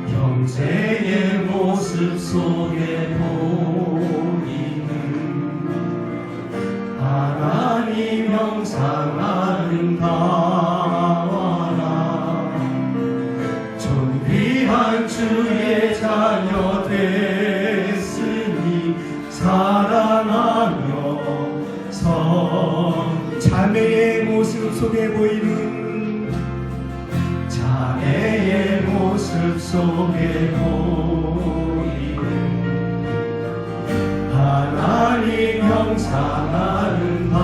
형제의 모습 속에 보이는 하나님 형상 아름다워라. 존귀한 주의 자녀 됐으니 사랑하며 자매의 모습 속에 보이는 자매의 모습 속에 보이는 하나님 형상 아름다워라.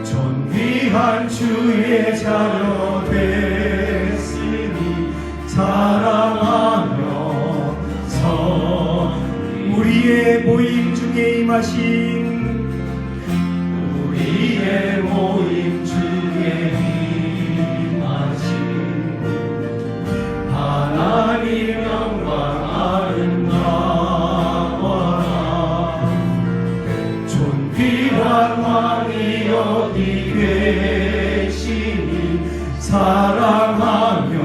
존귀한 주의 자녀 됐으니 사랑하며 우리의 모임 중에 임하신 우리의 모임 중에 임하신 하나님 영광 아름다워라. 존귀한 왕이 어디 계시니 사랑하며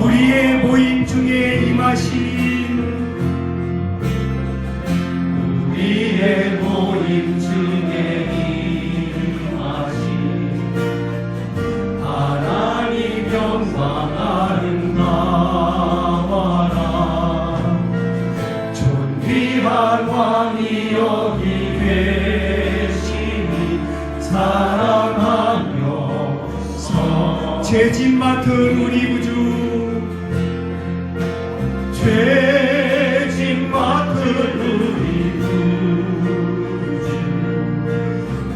우리의 모임 중에 임하신 우리의 모임 중에 임하신 하나님 영광 아름다워라. 존귀한 왕이 여기 계시니 사랑하며 죄짐 맡은 우리 구주 죄짐 맡은 우리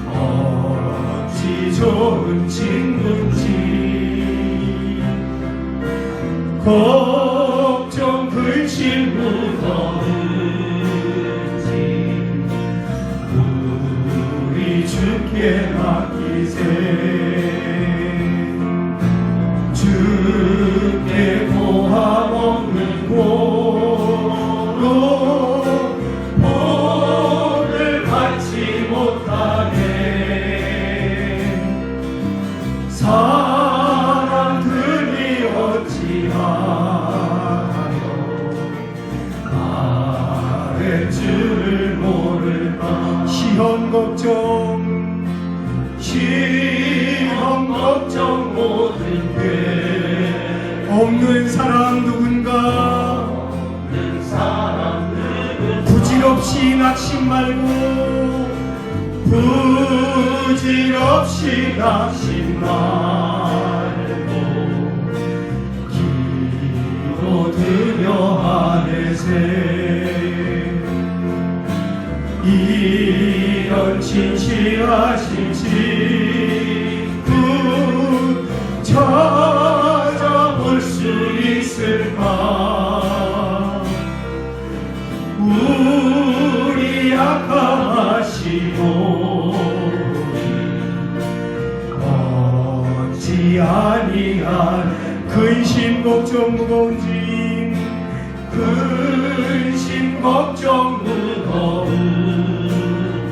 어찌 좋은 친구인지 걱정 근심 묻어든지 우리 주께 맡기세. 주께 고함 없는 고로 복을 받지 못하게 사람들이 어찌하여 나의 줄을 모를까. 시험 걱정 모든 죄 없는 사람 누군가 부질없이 낙심 말고 부질없이 낙심 말고 기도드려 하네세. 이런 진실하신 친구 찾아볼 수 있을까. 우리 약함하시오니 어찌 아니한 근심 걱정 무거운 짐 근심 걱정 무거운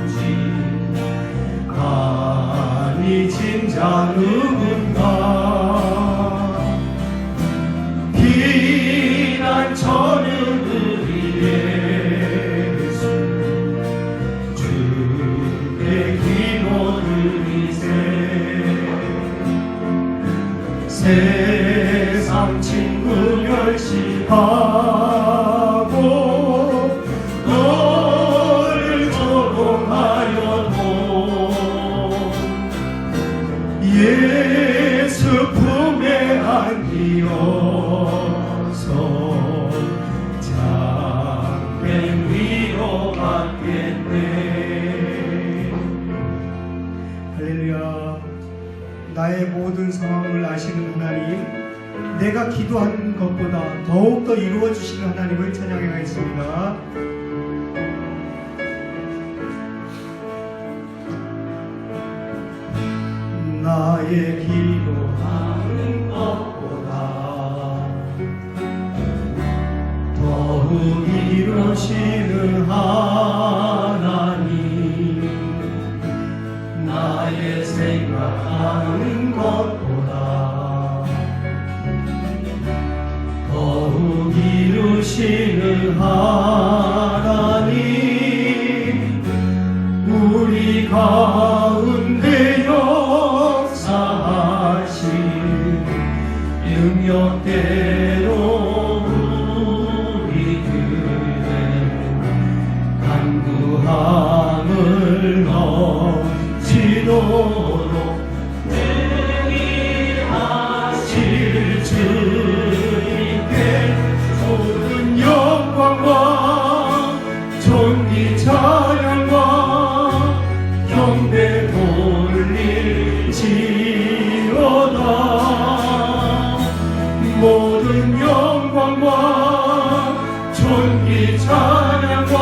짐 아니 진짜 누군가 비난 저는 우리 예수 주의 기도드리세. 세상 친구 멸시하고 너를 조롱하여도 예수 품에 안기어서 장맨 위로받겠네. 할렐루야. 나의 모든 상황을 아시는 하나님, 내가 기도한 것보다 더욱더 이루어주시는 하나님을 찬양하겠습니다. 나의 기도하는 것보다 더욱 이루시는 하나님 나의 생각 하나님 우리 가운데 역사하신 능력대로 우리들의 간구함을 넘치도록 능히 하실 주님께 모든 영광과 존귀 찬양과 경배 돌릴지어다. 모든 영광과 존귀 찬양과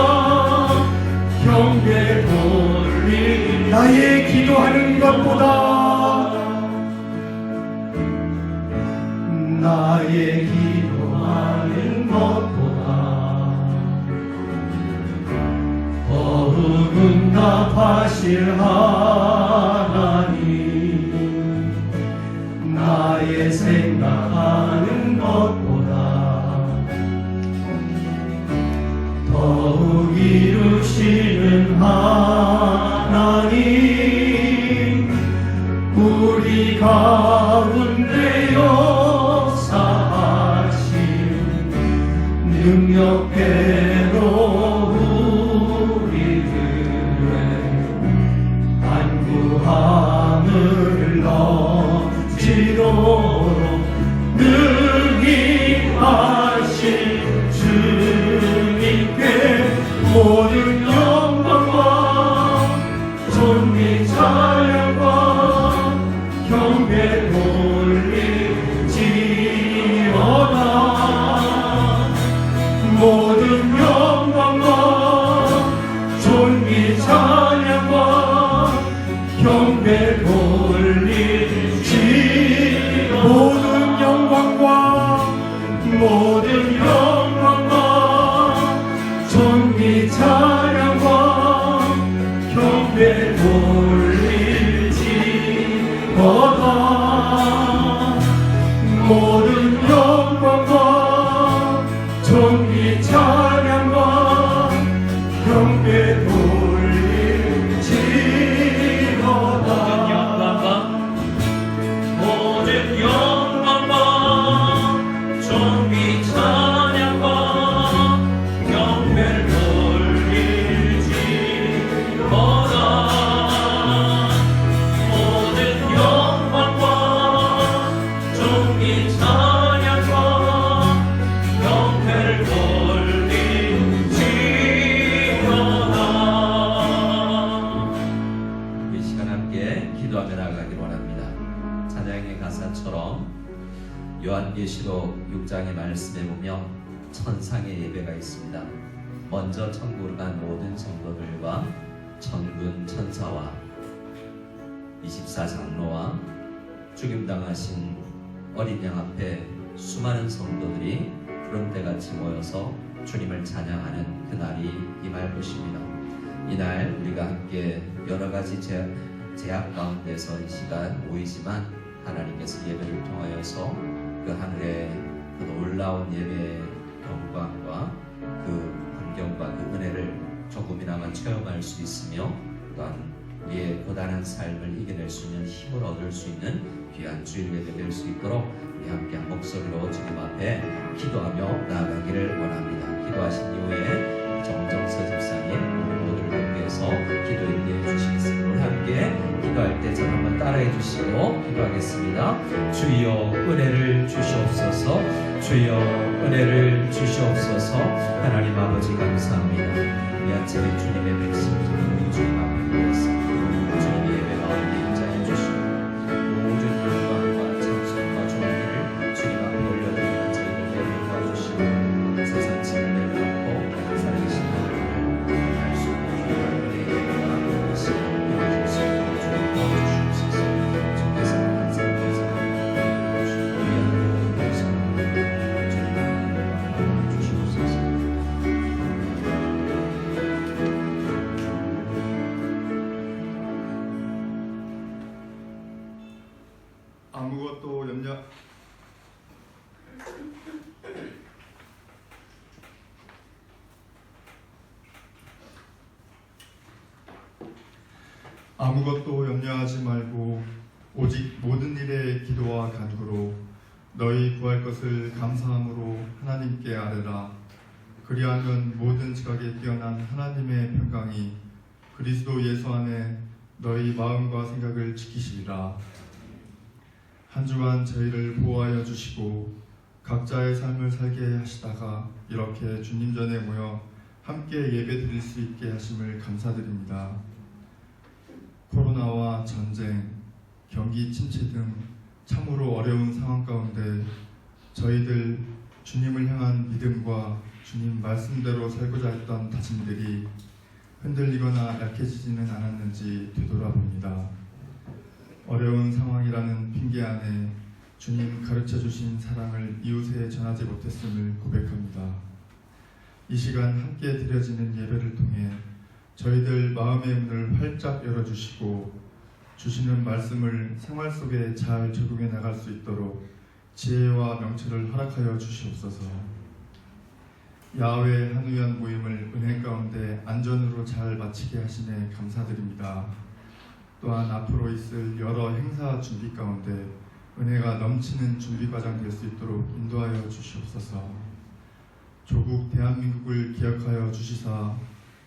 경배 돌릴 나의 기도하는 것보다 나의 기도하는 것보다 더욱 응답하실 하나님 나의 생각하는 것보다 더욱 이루시는 하나님 우리 가운데 역사하신 능력대로 우리들의 간구함을 넘치도록 능히 하신 주님께 모든 영광과 존귀 찬양과 경배 돌릴지어다. 모든 영광과 존귀 찬양과 경배 돌릴지 모든 영광과 모든 영광과 존귀 찬양과 경배 돌릴지어다. 모든 영광과 존귀 찬양과 경배 돌릴지어다. 모든 영광과 존귀 찬양과 경배를 돌릴지어다. 모든 영광과 존귀 찬양과 경배를 돌릴지어다. 이 시간 함께 기도하며 나아가기를 원합니다. 찬양의 가사처럼 요한계시록 6장의 말씀에 보면 천상의 예배가 있습니다. 먼저 천국으로 간 모든 성도들과 천군 천사와 24장로와 죽임당하신 어린 양 앞에 수많은 성도들이 구름대같이 모여서 주님을 찬양하는 그날이 임할 것입니다. 이날 우리가 함께 여러 가지 제약 가운데서 이 시간 모이지만 하나님께서 예배를 통하여서 그 하늘의 그 놀라운 예배의 영광과 그 환경과 그 은혜를 조금이나마 체험할 수 있으며 또한 우리의 고단한 삶을 이겨낼 수 있는 힘을 얻을 수 있는 귀한 주일 예배 될 수 있도록 우리 함께 한 목소리로 주님 앞에 기도하며 나아가기를 원합니다. 기도하신 이후에 정정서 집사님 모두를 대표해서 기도 인도해 주시겠습니다. 우리 함께 기도할 때 저를 한번 따라해 주시고 기도하겠습니다. 주여 은혜를 주시옵소서. 주여 은혜를 주시옵소서. 하나님 아버지 감사합니다. 우리 아침에 주님의 백성 주님 앞에 모였습니다. 주님의 예배 가운데 인자해 주시고 모든 영광과 찬송과 존귀를 주님 앞에 올려드리는 저희들 되게 도와주시고 세상 짐을 내려놓고 살아계신 하나님을 알 수 있는 주님의 예배가 시간 보내줄 수 있도록 주님 도와주시옵소서. 주께서 항상 감사합니다. 우리 하나님의 백성 주님 앞에 도와주시옵소서. 아무것도 염려하지 말고 오직 모든 일에 기도와 간구로 너희 구할 것을 감사함으로 하나님께 아뢰라. 그리하면 모든 지각에 뛰어난 하나님의 평강이 그리스도 예수 안에 너희 마음과 생각을 지키시리라. 한 주간 저희를 보호하여 주시고 각자의 삶을 살게 하시다가 이렇게 주님 전에 모여 함께 예배드릴 수 있게 하심을 감사드립니다. 코로나와 전쟁, 경기 침체 등 참으로 어려운 상황 가운데 저희들 주님을 향한 믿음과 주님 말씀대로 살고자 했던 다짐들이 흔들리거나 약해지지는 않았는지 되돌아봅니다. 어려운 상황이라는 핑계 안에 주님 가르쳐 주신 사랑을 이웃에 전하지 못했음을 고백합니다. 이 시간 함께 드려지는 예배를 통해 저희들 마음의 문을 활짝 열어주시고 주시는 말씀을 생활 속에 잘 적용해 나갈 수 있도록 지혜와 명철을 허락하여 주시옵소서. 야외 한우연 모임을 은혜 가운데 안전으로 잘 마치게 하시네 감사드립니다. 또한 앞으로 있을 여러 행사 준비 가운데 은혜가 넘치는 준비 과정 될 수 있도록 인도하여 주시옵소서. 조국 대한민국을 기억하여 주시사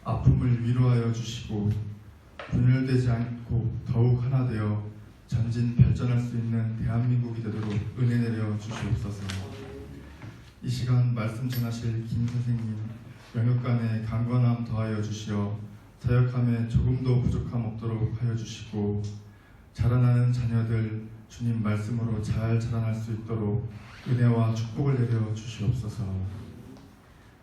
아픔을 위로하여 주시고 분열되지 않고 더욱 하나 되어 전진 발전할 수 있는 대한민국이 되도록 은혜 내려 주시옵소서. 이 시간 말씀 전하실 김 선생님 영역간에 강건함 더하여 주시어 사역함에 조금도 부족함 없도록 하여 주시고 자라나는 자녀들 주님 말씀으로 잘 자라날 수 있도록 은혜와 축복을 내려 주시옵소서.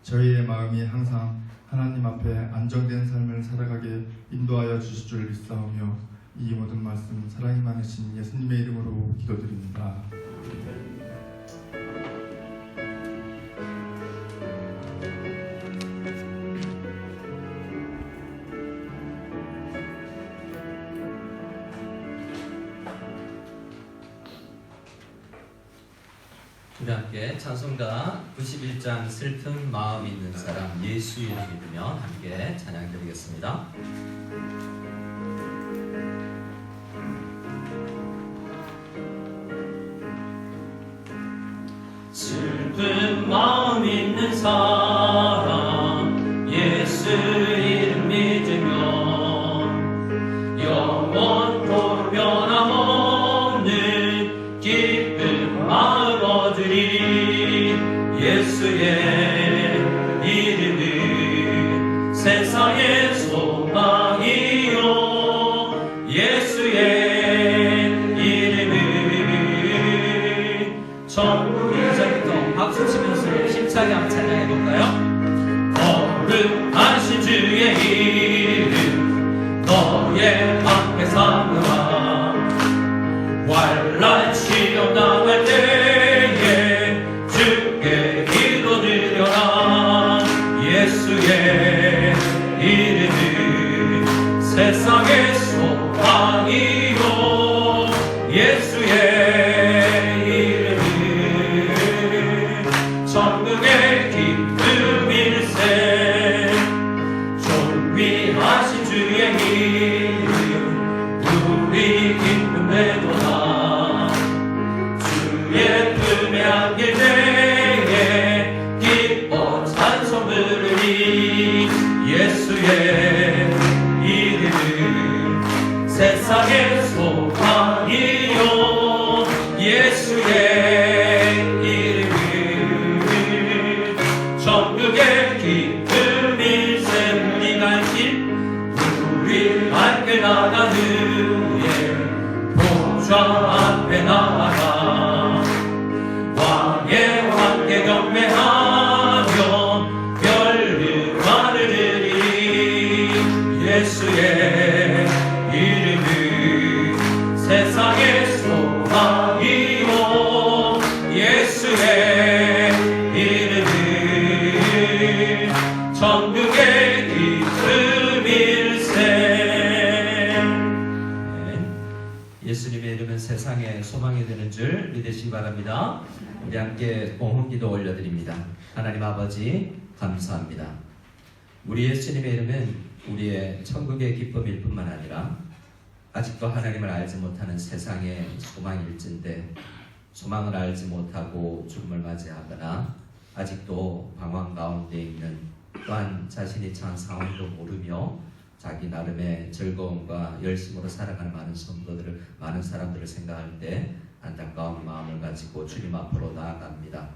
저희의 마음이 항상 하나님 앞에 안정된 삶을 살아가게 인도하여 주실 줄 믿사오며 이 모든 말씀 사랑이 많으신 예수님의 이름으로 기도드립니다. 우리 함께 찬송가 91장 슬픈 마음 있는 사람 예수 이름 믿으며 함께 찬양 드리겠습니다. 슬픈 마음 있는 사람 예수 이름 믿으며 영원토록 변함없는 기쁜 마음 얻으리. 예수의 이름은 세상의 소망이요 예수의 이름은 전국 인생도 박수 치면서 힘차게 한번 찬양해 볼까요? 거룩하신 주의 이름 너의 앞에 삼으라. 환난 시험 당할 때에 주께 기도드려라. 예수의 이름은 세상의 소망이요 예수의 이름은 전국의 기쁨일세. 존귀하신 주의 이름 우리 기쁨 되도다. 주의 품에 안길 때에 기뻐 찬송 부르리. 예수의 이름은 세상의 소망이요 예수의 이름은 전국의 기쁨일세. 우리가 우리 함께 나간 후에 보좌 앞에 나아가 왕의 함께 경배하며 별르가를 드리. 예수의 이름은 세상의 소망이요 예수의 이름은 전국의 기쁨일세. 예수님의 이름은 세상의 소망이 되는 줄 믿으시기 바랍니다. 우리 함께 봉헌기도 올려드립니다. 하나님 아버지 감사합니다. 우리 예수님의 이름은 우리의 천국의 기쁨일 뿐만 아니라 아직도 하나님을 알지 못하는 세상의 소망일진데 소망을 알지 못하고 죽음을 맞이하거나 아직도 방황 가운데 있는 또한 자신이 처한 상황도 모르며 자기 나름의 즐거움과 열심으로 살아가는 많은 사람들을 생각할 때 안타까운 마음을 가지고 주님 앞으로 나아갑니다.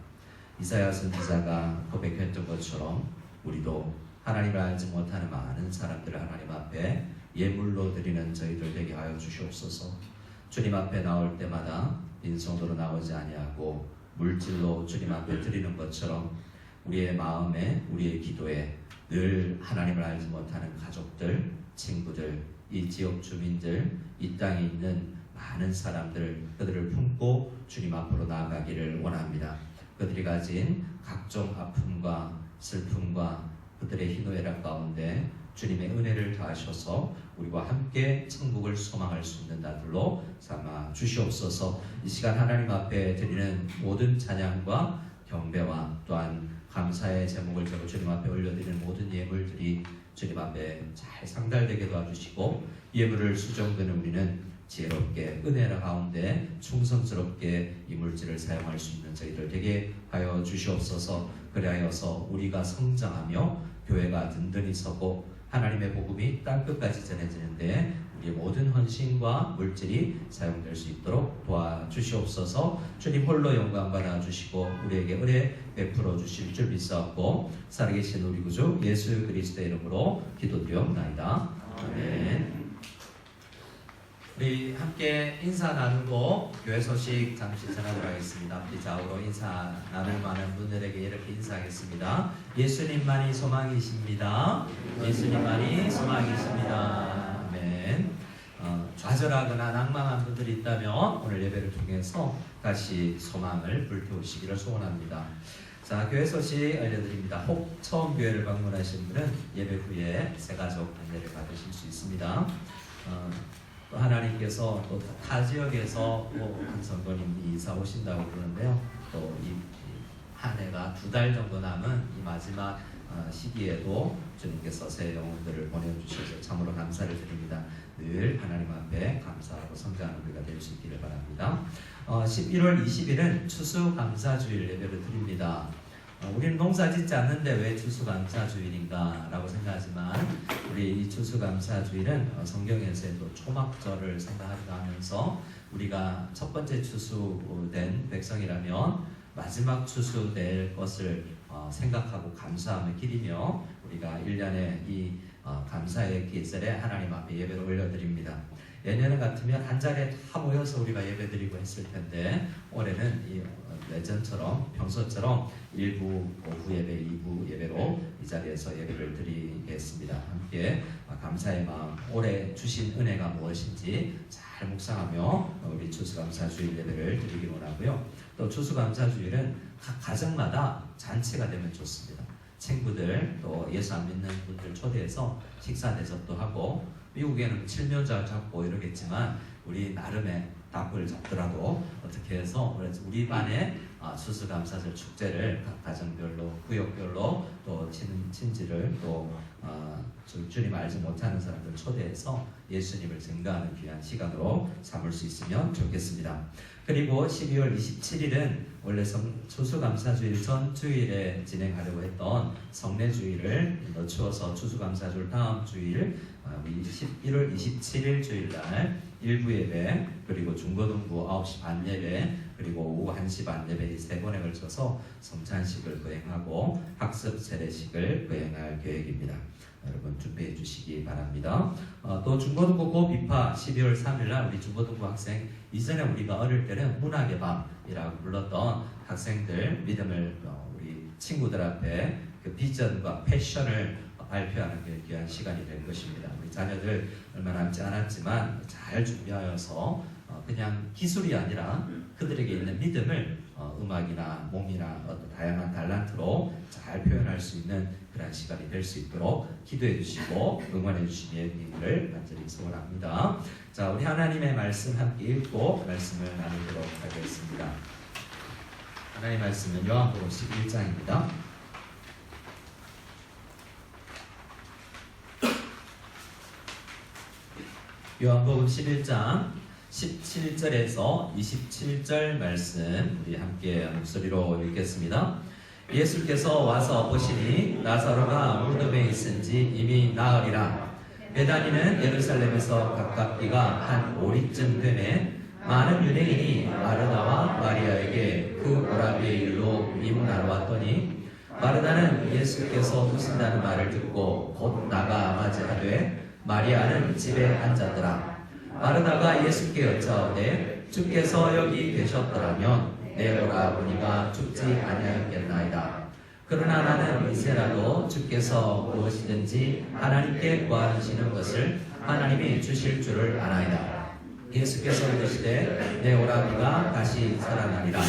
이사야 선지자가 고백했던 것처럼 우리도 하나님을 알지 못하는 많은 사람들을 하나님 앞에 예물로 드리는 저희들 되게 하여 주시옵소서. 주님 앞에 나올 때마다 빈손으로 나오지 아니하고 물질로 주님 앞에 드리는 것처럼 우리의 마음에 우리의 기도에 늘 하나님을 알지 못하는 가족들, 친구들, 이 지역 주민들, 이 땅에 있는 많은 사람들 그들을 품고 주님 앞으로 나아가기를 원합니다. 그들이 가진 각종 아픔과 슬픔과 그들의 희노애락 가운데 주님의 은혜를 더하셔서 우리와 함께 천국을 소망할 수 있는 자들로 삼아 주시옵소서. 이 시간 하나님 앞에 드리는 모든 찬양과 경배와 또한 감사의 제목을 적어 주님 앞에 올려드리는 모든 예물들이 주님 앞에 잘 상달되게 도와주시고 예물을 수정되는 우리는 지혜롭게 은혜 가운데 충성스럽게 이 물질을 사용할 수 있는 저희들 되게 하여 주시옵소서. 그리하여서 우리가 성장하며 교회가 든든히 서고 하나님의 복음이 땅끝까지 전해지는데 우리의 모든 헌신과 물질이 사용될 수 있도록 도와주시옵소서. 주님 홀로 영광 받아주시고 우리에게 은혜 베풀어 주실 줄 믿사옵고 살아계신 우리 구주 예수 그리스도의 이름으로 기도드리옵나이다. 아멘. 우리 함께 인사 나누고 교회 소식 잠시 전하도록 하겠습니다. 우리 좌우로 인사 나눌 만한 분들에게 이렇게 인사하겠습니다. 예수님만이 소망이십니다. 예수님만이 소망이십니다. 아멘. 좌절하거나 낭망한 분들이 있다면 오늘 예배를 통해서 다시 소망을 불태우시기를 소원합니다. 자, 교회 소식 알려드립니다. 혹 처음 교회를 방문하신 분은 예배 후에 새가족 안내를 받으실 수 있습니다. 또 하나님께서 또 타 지역에서 한 성도님이 이사 오신다고 그러는데요. 또 이 한 해가 2달 정도 남은 이 마지막 시기에도 주님께서 새 영혼들을 보내주셔서 참으로 감사를 드립니다. 늘 하나님 앞에 감사하고 성장하는 우리가 될 수 있기를 바랍니다. 11월 20일은 추수감사주일 예배를 드립니다. 우리는 농사 짓지 않는데 왜 추수감사주일인가 라고 생각하지만 우리 이 추수감사주일은 성경에서도 초막절을 생각하기도 하면서 우리가 첫 번째 추수된 백성이라면 마지막 추수될 것을 생각하고 감사함을 기리며 우리가 1년에 이 감사의 계절에 하나님 앞에 예배를 올려드립니다. 예년 같으면 한 자리에 다 모여서 우리가 예배드리고 했을 텐데 올해는 이 예전처럼 평소처럼 1부 오후 예배, 2부 예배로 이 자리에서 예배를 드리겠습니다. 함께 감사의 마음, 올해 주신 은혜가 무엇인지 잘 묵상하며 우리 추수감사주일 예배를 드리기 원하고요. 또 추수감사주일은 각 가정마다 잔치가 되면 좋습니다. 친구들 또 예수 안 믿는 분들 초대해서 식사 대접도 하고 미국에는 칠면조 잡고 이러겠지만 우리 나름의 닭을 잡더라도 어떻게 해서 우리 반에 추수감사절 축제를 각 가정별로 구역별로 또 친지를 또 주님 알지 못하는 사람들 초대해서 예수님을 증거하는 귀한 시간으로 삼을 수 있으면 좋겠습니다. 그리고 12월 27일은 원래 추수감사주일 전 주일에 진행하려고 했던 성례주일을 늦추어서 추수감사주일 다음 주일 11월 27일 주일날 1부 예배 그리고 중고등부 9시 반 예배 그리고 오후 1시 반 예배 이 3번에 걸쳐서 성찬식을 거행하고 학습 세례식을 거행할 계획입니다. 여러분 준비해 주시기 바랍니다. 또 중고등부 고비파 12월 3일날 우리 중고등부 학생 이전에 우리가 어릴 때는 문학의 밤이라고 불렀던 학생들 믿음을 우리 친구들 앞에 그 비전과 패션을 발표하는 게 귀한 시간이 될 것입니다. 우리 자녀들 얼마 남지 않았지만 잘 준비하여서 그냥 기술이 아니라 그들에게 있는 믿음을 음악이나 몸이나 어떤 다양한 달란트로 잘 표현할 수 있는 그런 시간이 될 수 있도록 기도해 주시고 응원해 주시기를 간절히 소원합니다. 자, 우리 하나님의 말씀 함께 읽고 말씀을 나누도록 하겠습니다. 하나님의 말씀은 요한복음 11장입니다. 요한복음 11장 17절에서 27절 말씀 우리 함께 목소리로 읽겠습니다. 예수께서 와서 보시니 나사로가 무덤에 있은지 이미 나으리라. 베다니는 예루살렘에서 가깝기가 한 5리쯤 되매 많은 유대인이 마르다와 마리아에게 그 오라비의 일로 입문하러 왔더니 마르다는 예수께서 오신다는 말을 듣고 곧 나가 맞이하되 마리아는 집에 앉았더라. 마르다가 예수께 여짜오되 주께서 여기 계셨더라면 내 오라버니가 죽지 아니하였겠나이다. 그러나 나는 이제라도 주께서 무엇이든지 하나님께 구하시는 것을 하나님이 주실 줄을 아나이다. 예수께서 이르시되 내 오라비가 다시 살아나리라.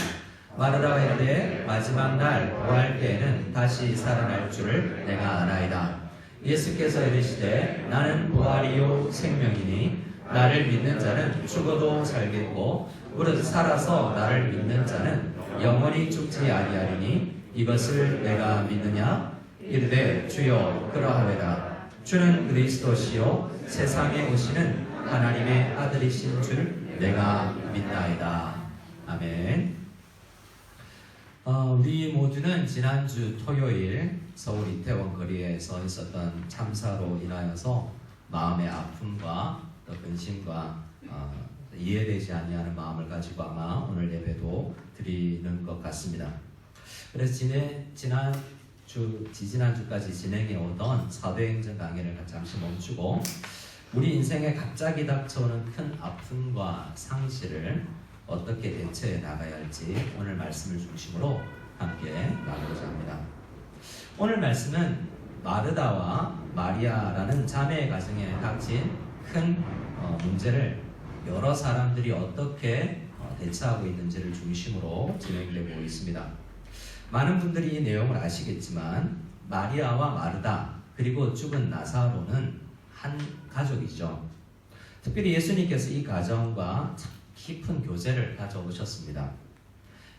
마르다가 이르되 마지막 날 부활 때에는 다시 살아날 줄을 내가 아나이다. 예수께서 이르시되 나는 부활이요 생명이니 나를 믿는 자는 죽어도 살겠고 무릇 살아서 나를 믿는 자는 영원히 죽지 아니하리니 이것을 내가 믿느냐? 이르되 주여 그러하외다. 주는 그리스도시요 세상에 오시는 하나님의 아들이신 줄 내가 믿나이다. 아멘. 우리 모두는 지난주 토요일 서울 이태원 거리에서 있었던 참사로 인하여서 마음의 아픔과 또 근심과 이해되지 아니하는 마음을 가지고 아마 오늘 예배도 드리는 것 같습니다. 그래서 지지난주까지 진행해 오던 사도행전 강의를 잠시 멈추고 우리 인생에 갑자기 닥쳐오는 큰 아픔과 상실을 어떻게 대처해 나가야 할지 오늘 말씀을 중심으로 함께 나누고자 합니다. 오늘 말씀은 마르다와 마리아라는 자매의 가정에 닥친 큰 문제를 여러 사람들이 어떻게 대처하고 있는지를 중심으로 진행되고 있습니다. 많은 분들이 이 내용을 아시겠지만 마리아와 마르다 그리고 죽은 나사로는 한 가족이죠. 특별히 예수님께서 이 가정과 깊은 교제를 가져오셨습니다.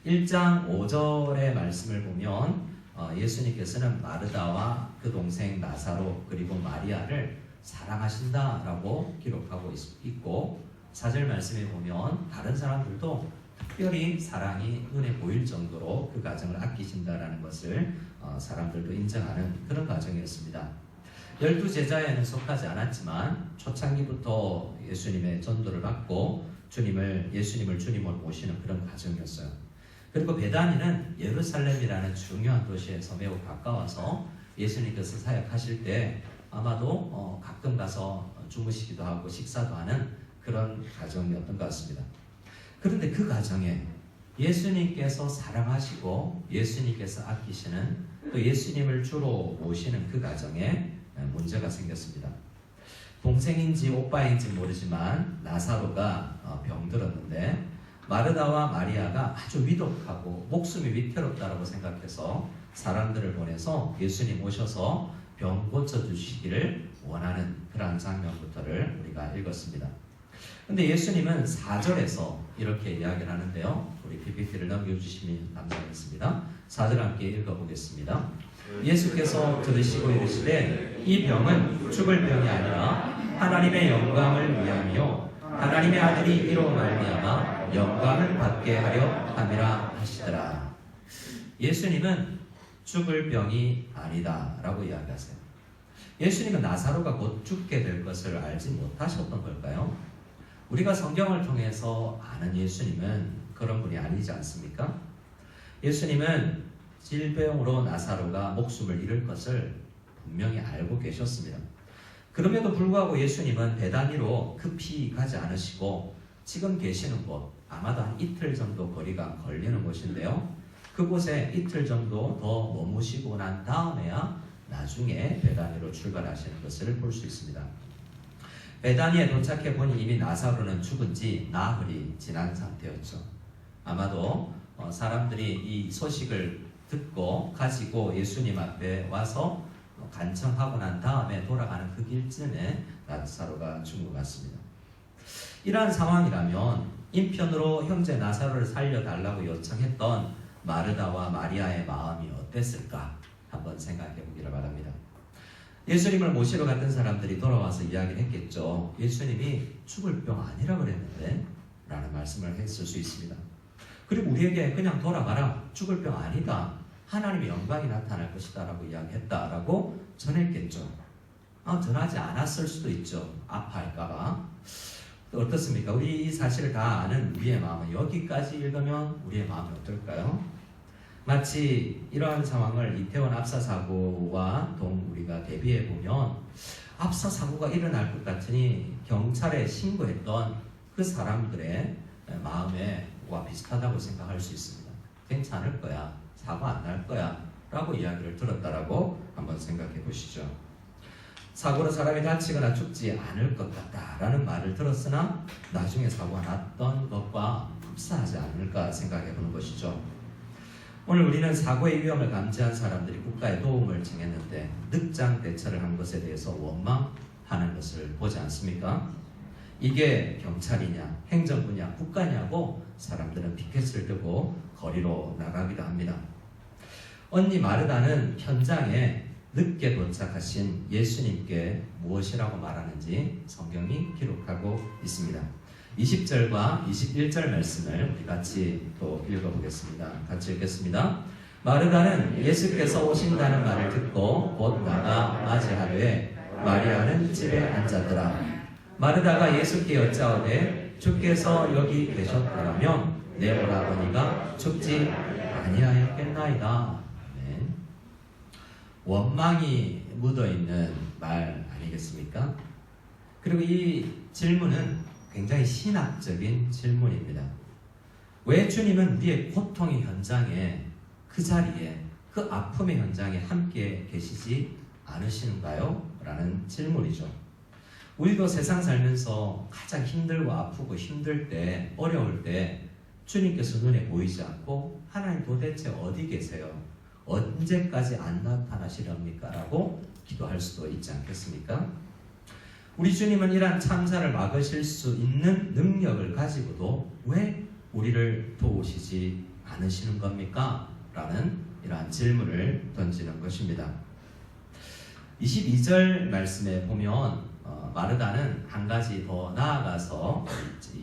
1장 5절의 말씀을 보면 예수님께서는 마르다와 그 동생 나사로 그리고 마리아를 사랑하신다라고 기록하고 있고 4절 말씀에 보면 다른 사람들도 특별히 사랑이 눈에 보일 정도로 그 가정을 아끼신다라는 것을 사람들도 인정하는 그런 가정이었습니다. 12제자에는 속하지 않았지만 초창기부터 예수님의 전도를 받고 예수님을 주님으로 모시는 그런 가정이었어요. 그리고 베다니는 예루살렘이라는 중요한 도시에서 매우 가까워서 예수님께서 사역하실 때 아마도 가끔 가서 주무시기도 하고 식사도 하는 그런 가정이었던 것 같습니다. 그런데 그 가정에 예수님께서 사랑하시고 예수님께서 아끼시는 또 예수님을 주로 모시는 그 가정에 문제가 생겼습니다. 동생인지 오빠인지 모르지만 나사로가 병들었는데 마르다와 마리아가 아주 위독하고 목숨이 위태롭다고 생각해서 사람들을 보내서 예수님 오셔서 병 고쳐주시기를 원하는 그러한 장면부터를 우리가 읽었습니다. 근데 예수님은 4절에서 이렇게 이야기를 하는데요. 우리 PPT를 넘겨주시면 감사하겠습니다. 4절 함께 읽어보겠습니다. 예수께서 들으시고 이르시되 이 병은 죽을 병이 아니라 하나님의 영광을 위함이요 하나님의 아들이 이로 말미암아 영광을 받게 하려 함이라 하시더라. 예수님은 죽을 병이 아니다 라고 이야기하세요. 예수님은 나사로가 곧 죽게 될 것을 알지 못하셨던 걸까요? 우리가 성경을 통해서 아는 예수님은 그런 분이 아니지 않습니까? 예수님은 질병으로 나사로가 목숨을 잃을 것을 분명히 알고 계셨습니다. 그럼에도 불구하고 예수님은 베다니로 급히 가지 않으시고 지금 계시는 곳, 아마도 한 이틀 정도 거리가 걸리는 곳인데요. 그곳에 이틀 정도 더 머무시고 난 다음에야 나중에 베다니로 출발하시는 것을 볼 수 있습니다. 베다니에 도착해 보니 이미 나사로는 죽은 지 나흘이 지난 상태였죠. 아마도 사람들이 이 소식을 듣고 가지고 예수님 앞에 와서 간청하고 난 다음에 돌아가는 그 길쯤에 나사로가 죽은 것 같습니다. 이러한 상황이라면 인편으로 형제 나사로를 살려달라고 요청했던 마르다와 마리아의 마음이 어땠을까 한번 생각해 보기를 바랍니다. 예수님을 모시러 갔던 사람들이 돌아와서 이야기를 했겠죠. 예수님이 죽을 병 아니라 그랬는데 라는 말씀을 했을 수 있습니다. 그리고 우리에게 그냥 돌아가라, 죽을 병 아니다, 하나님의 영광이 나타날 것이다 라고 이야기했다라고 전했겠죠. 전하지 않았을 수도 있죠. 아파할까봐. 어떻습니까? 우리 이 사실을 다 아는 우리의 마음은 여기까지 읽으면 우리의 마음이 어떨까요? 마치 이러한 상황을 이태원 압사 사고와 우리가 대비해 보면 압사 사고가 일어날 것 같으니 경찰에 신고했던 그 사람들의 마음과 비슷하다고 생각할 수 있습니다. 괜찮을 거야, 사고 안 날 거야 라고 이야기를 들었다라고 한번 생각해 보시죠. 사고로 사람이 다치거나 죽지 않을 것 같다라는 말을 들었으나 나중에 사고가 났던 것과 흡사하지 않을까 생각해 보는 것이죠. 오늘 우리는 사고의 위험을 감지한 사람들이 국가의 도움을 청했는데 늑장 대처를 한 것에 대해서 원망하는 것을 보지 않습니까? 이게 경찰이냐, 행정부냐, 국가냐고 사람들은 피켓을 들고 거리로 나가기도 합니다. 언니 마르다는 현장에 늦게 도착하신 예수님께 무엇이라고 말하는지 성경이 기록하고 있습니다. 20절과 21절 말씀을 우리 같이 또 읽어보겠습니다. 같이 읽겠습니다. 마르다는 예수께서 오신다는 말을 듣고 곧 나가 맞이하되 마리아는 집에 앉았더라. 마르다가 예수께 여짜오되 주께서 여기 계셨더라면 내 오라버니가 죽지 아니하였겠나이다. 네. 원망이 묻어있는 말 아니겠습니까? 그리고 이 질문은 굉장히 신학적인 질문입니다. 왜 주님은 우리의 고통의 현장에, 그 자리에, 그 아픔의 현장에 함께 계시지 않으시는가요? 라는 질문이죠. 우리도 세상 살면서 가장 힘들고 아프고 힘들 때, 어려울 때 주님께서 눈에 보이지 않고 하나님 도대체 어디 계세요? 언제까지 안 나타나시렵니까? 라고 기도할 수도 있지 않겠습니까? 우리 주님은 이러한 참사를 막으실 수 있는 능력을 가지고도 왜 우리를 도우시지 않으시는 겁니까? 라는 이러한 질문을 던지는 것입니다. 22절 말씀에 보면 마르다는 한 가지 더 나아가서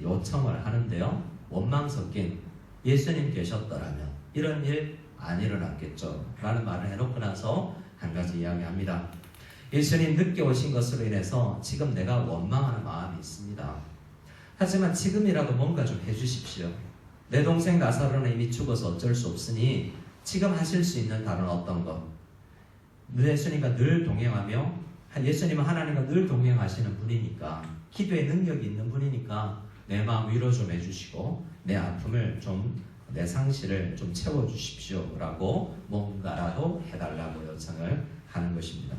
요청을 하는데요. 원망 섞인 예수님 계셨더라면 이런 일 안 일어났겠죠 라는 말을 해놓고 나서 한 가지 이야기합니다. 예수님 늦게 오신 것으로 인해서 지금 내가 원망하는 마음이 있습니다. 하지만 지금이라도 뭔가 좀 해주십시오. 내 동생 나사로는 이미 죽어서 어쩔 수 없으니 지금 하실 수 있는 다른 어떤 것, 예수님과 늘 동행하며, 예수님은 하나님과 늘 동행하시는 분이니까, 기도의 능력이 있는 분이니까 내 마음 위로 좀 해주시고 내 아픔을 좀, 내 상실을 좀 채워주십시오 라고 뭔가라도 해달라고 요청을 하는 것입니다.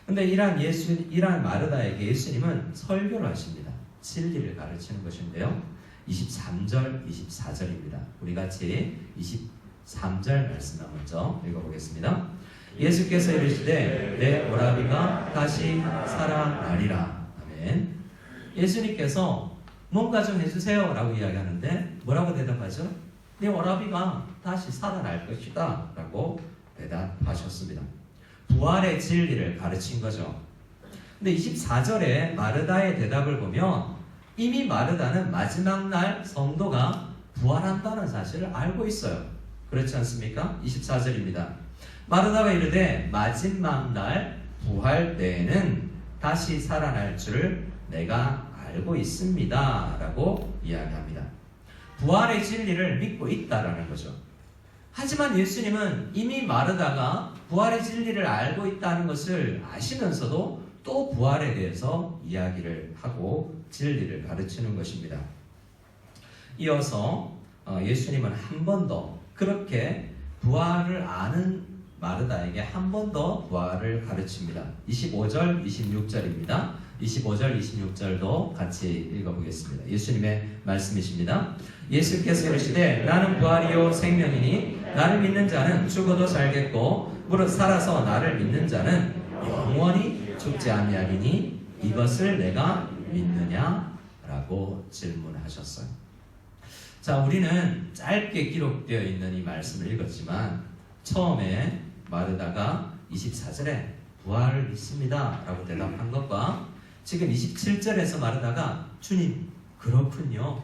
근데 이러한 마르다에게 예수님은 설교를 하십니다. 진리를 가르치는 것인데요. 23절, 24절입니다. 우리 같이 23절 말씀을 먼저 읽어보겠습니다. 예수께서 이르시되 내 오라비가 다시 살아나리라. 아멘. 예수님께서 뭔가 좀 해주세요 라고 이야기하는데 뭐라고 대답하죠? 내 오라비가 다시 살아날 것이다 라고 대답하셨습니다. 부활의 진리를 가르친 거죠. 근데 24절에 마르다의 대답을 보면 이미 마르다는 마지막 날 성도가 부활한다는 사실을 알고 있어요. 그렇지 않습니까? 24절입니다. 마르다가 이르되 마지막 날 부활 때에는 다시 살아날 줄 내가 알고 있습니다 라고 이야기합니다. 부활의 진리를 믿고 있다라는 거죠. 하지만 예수님은 이미 마르다가 부활의 진리를 알고 있다는 것을 아시면서도 또 부활에 대해서 이야기를 하고 진리를 가르치는 것입니다. 이어서 예수님은 한 번 더 그렇게 부활을 아는 마르다에게 한 번 더 부활을 가르칩니다. 25절, 26절입니다. 25절, 26절도 같이 읽어보겠습니다. 예수님의 말씀이십니다. 예수께서 이르시되 나는 부활이요 생명이니 나를 믿는 자는 죽어도 살겠고 무릇 살아서 나를 믿는 자는 영원히 죽지 아니하리니 이것을 내가 믿느냐? 라고 질문하셨어요. 자, 우리는 짧게 기록되어 있는 이 말씀을 읽었지만 처음에 마르다가 24절에 부활을 믿습니다 라고 대답한 것과 지금 27절에서 마르다가 주님 그렇군요.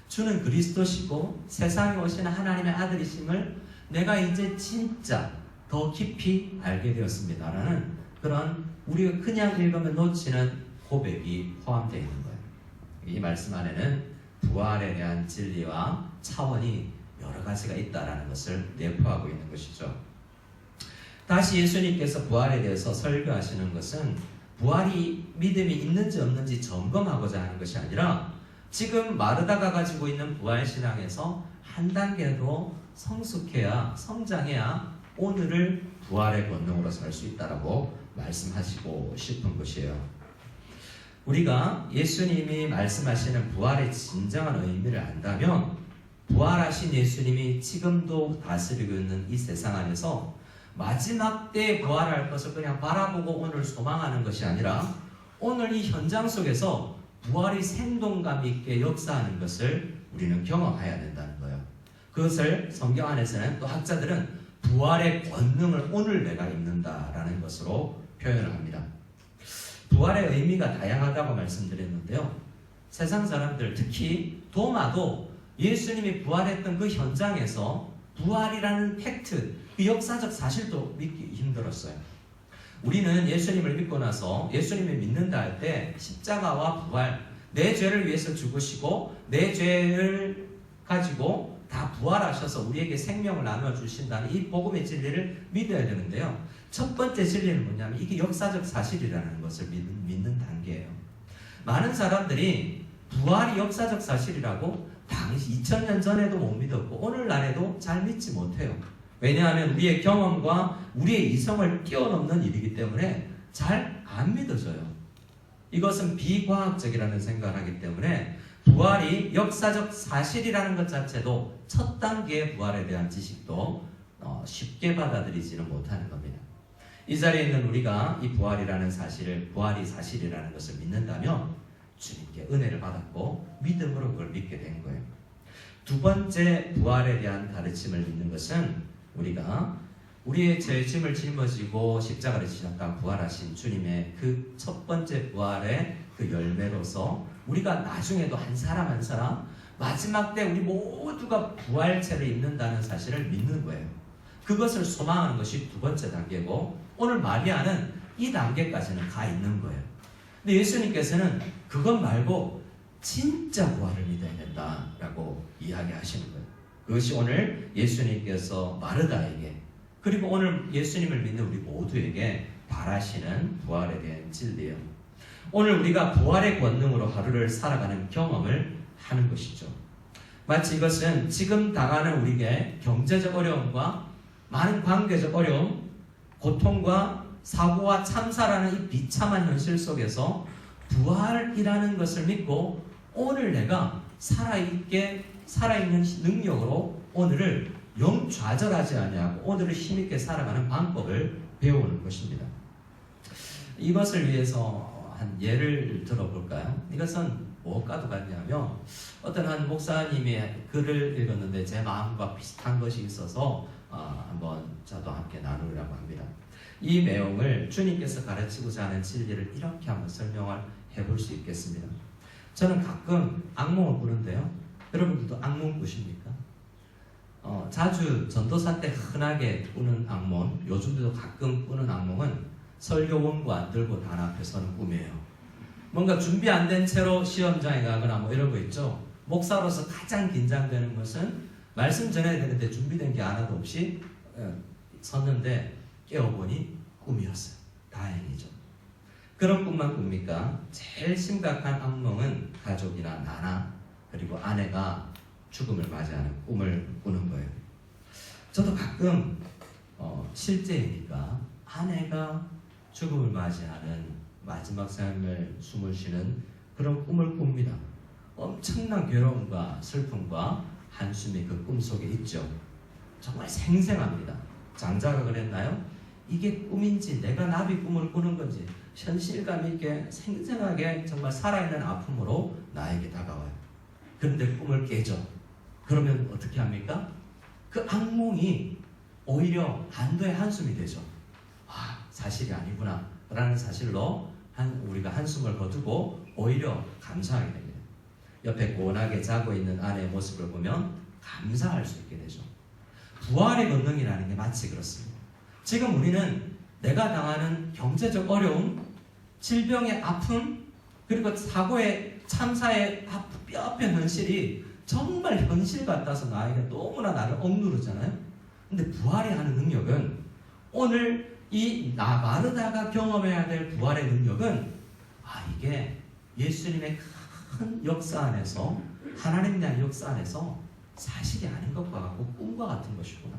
주는 그리스도시고 세상에 오시는 하나님의 아들이심을 내가 이제 진짜 더 깊이 알게 되었습니다 라는 그런 우리가 그냥 읽으면 놓치는 고백이 포함되어 있는 거예요. 이 말씀 안에는 부활에 대한 진리와 차원이 여러 가지가 있다라는 것을 내포하고 있는 것이죠. 다시 예수님께서 부활에 대해서 설교하시는 것은 부활이 믿음이 있는지 없는지 점검하고자 하는 것이 아니라 지금 마르다가 가지고 있는 부활신앙에서 한 단계 더 성숙해야 성장해야 오늘을 부활의 권능으로 살 수 있다라고 말씀하시고 싶은 것이에요. 우리가 예수님이 말씀하시는 부활의 진정한 의미를 안다면 부활하신 예수님이 지금도 다스리고 있는 이 세상 안에서 마지막 때에 부활할 것을 그냥 바라보고 오늘 소망하는 것이 아니라 오늘 이 현장 속에서 부활이 생동감 있게 역사하는 것을 우리는 경험해야 된다는 거예요. 그것을 성경 안에서는 또 학자들은 부활의 권능을 오늘 내가 입는다라는 것으로 표현을 합니다. 부활의 의미가 다양하다고 말씀드렸는데요. 세상 사람들 특히 도마도 예수님이 부활했던 그 현장에서 부활이라는 팩트, 그 역사적 사실도 믿기 힘들었어요. 우리는 예수님을 믿고 나서 예수님을 믿는다 할 때 십자가와 부활, 내 죄를 위해서 죽으시고 내 죄를 가지고 다 부활하셔서 우리에게 생명을 나눠주신다는 이 복음의 진리를 믿어야 되는데요. 첫 번째 진리는 뭐냐면 이게 역사적 사실이라는 것을 믿는 단계예요. 많은 사람들이 부활이 역사적 사실이라고 당시 2000년 전에도 못 믿었고 오늘날에도 잘 믿지 못해요. 왜냐하면 우리의 경험과 우리의 이성을 뛰어넘는 일이기 때문에 잘 안 믿어져요. 이것은 비과학적이라는 생각을 하기 때문에 부활이 역사적 사실이라는 것 자체도 첫 단계의 부활에 대한 지식도 쉽게 받아들이지는 못하는 겁니다. 이 자리에 있는 우리가 이 부활이라는 사실을, 부활이 사실이라는 것을 믿는다면 주님께 은혜를 받았고 믿음으로 그걸 믿게 된 거예요. 두 번째 부활에 대한 가르침을 믿는 것은 우리가 우리의 죄짐을 짊어지고 십자가를 지셨다 부활하신 주님의 그 첫 번째 부활의 그 열매로서 우리가 나중에도 한 사람 한 사람 마지막 때 우리 모두가 부활체를 입는다는 사실을 믿는 거예요. 그것을 소망하는 것이 두 번째 단계고 오늘 마리아는 이 단계까지는 가 있는 거예요. 근데 예수님께서는 그것 말고 진짜 부활을 믿어야 된다라고 이야기하시는 거예요. 그것이 오늘 예수님께서 마르다에게 그리고 오늘 예수님을 믿는 우리 모두에게 바라시는 부활에 대한 진리예요. 오늘 우리가 부활의 권능으로 하루를 살아가는 경험을 하는 것이죠. 마치 이것은 지금 당하는 우리에게 경제적 어려움과 많은 관계적 어려움, 고통과 사고와 참사라는 이 비참한 현실 속에서 부활이라는 것을 믿고 오늘 내가 살아있는 능력으로 오늘을 영좌절하지 아니하고 오늘을 힘있게 살아가는 방법을 배우는 것입니다. 이것을 위해서 한 예를 들어볼까요? 이것은 무엇과도 같냐면 어떤 한 목사님이 글을 읽었는데 제 마음과 비슷한 것이 있어서 한번 저도 함께 나누려고 합니다. 이 내용을 주님께서 가르치고자 하는 진리를 이렇게 한번 설명을 해볼 수 있겠습니다. 저는 가끔 악몽을 꾸는데요. 여러분들도 악몽 꾸십니까? 자주 전도사 때 흔하게 꾸는 악몽, 요즘도 가끔 꾸는 악몽은 설교원관 들고 단 앞에 서는 꿈이에요. 뭔가 준비 안 된 채로 시험장에 가거나 뭐 이런 거 있죠. 목사로서 가장 긴장되는 것은 말씀 전해야 되는데 준비된 게 하나도 없이 섰는데 깨어보니 꿈이었어요. 다행이죠. 그런 꿈만 꿉니까? 제일 심각한 악몽은 가족이나 나나 그리고 아내가 죽음을 맞이하는 꿈을 꾸는 거예요. 저도 가끔 실제이니까 아내가 죽음을 맞이하는 마지막 삶을 숨을 쉬는 그런 꿈을 꿉니다. 엄청난 괴로움과 슬픔과 한숨이 그 꿈속에 있죠. 정말 생생합니다. 장자가 그랬나요? 이게 꿈인지 내가 나비 꿈을 꾸는 건지 현실감 있게 생생하게 정말 살아있는 아픔으로 나에게 다가와요. 그런데 꿈을 깨죠. 그러면 어떻게 합니까? 그 악몽이 오히려 안도의 한숨이 되죠. 사실이 아니구나 라는 사실로 우리가 한숨을 거두고 오히려 감사하게 됩니다. 옆에 고운하게 자고 있는 아내의 모습을 보면 감사할 수 있게 되죠. 부활의 권능이라는 게 마치 그렇습니다. 지금 우리는 내가 당하는 경제적 어려움, 질병의 아픔, 그리고 사고의 참사의 뼈아픈 현실이 정말 현실 같아서 나에게 너무나 나를 억누르잖아요. 근데 부활이 하는 능력은 오늘 이 마르다가 경험해야 될 부활의 능력은 이게 예수님의 큰 역사 안에서 하나님에 대한 역사 안에서 사실이 아닌 것과 같고 꿈과 같은 것이구나.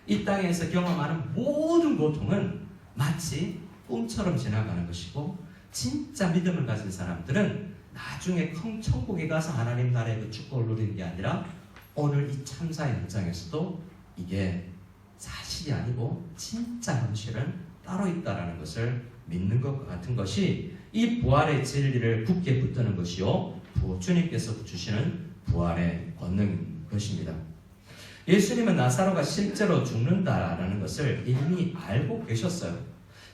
이 땅에서 경험하는 모든 고통은 마치 꿈처럼 지나가는 것이고 진짜 믿음을 가진 사람들은 나중에 천국에 가서 하나님 나라의 그 축복을 누리는 게 아니라 오늘 이 참사의 현장에서도 이게 사실이 아니고 진짜 현실은 따로 있다라는 것을 믿는 것과 같은 것이 이 부활의 진리를 굳게 붙드는 것이요 주님께서 주시는 부활의 권능인 것입니다. 예수님은 나사로가 실제로 죽는다라는 것을 이미 알고 계셨어요.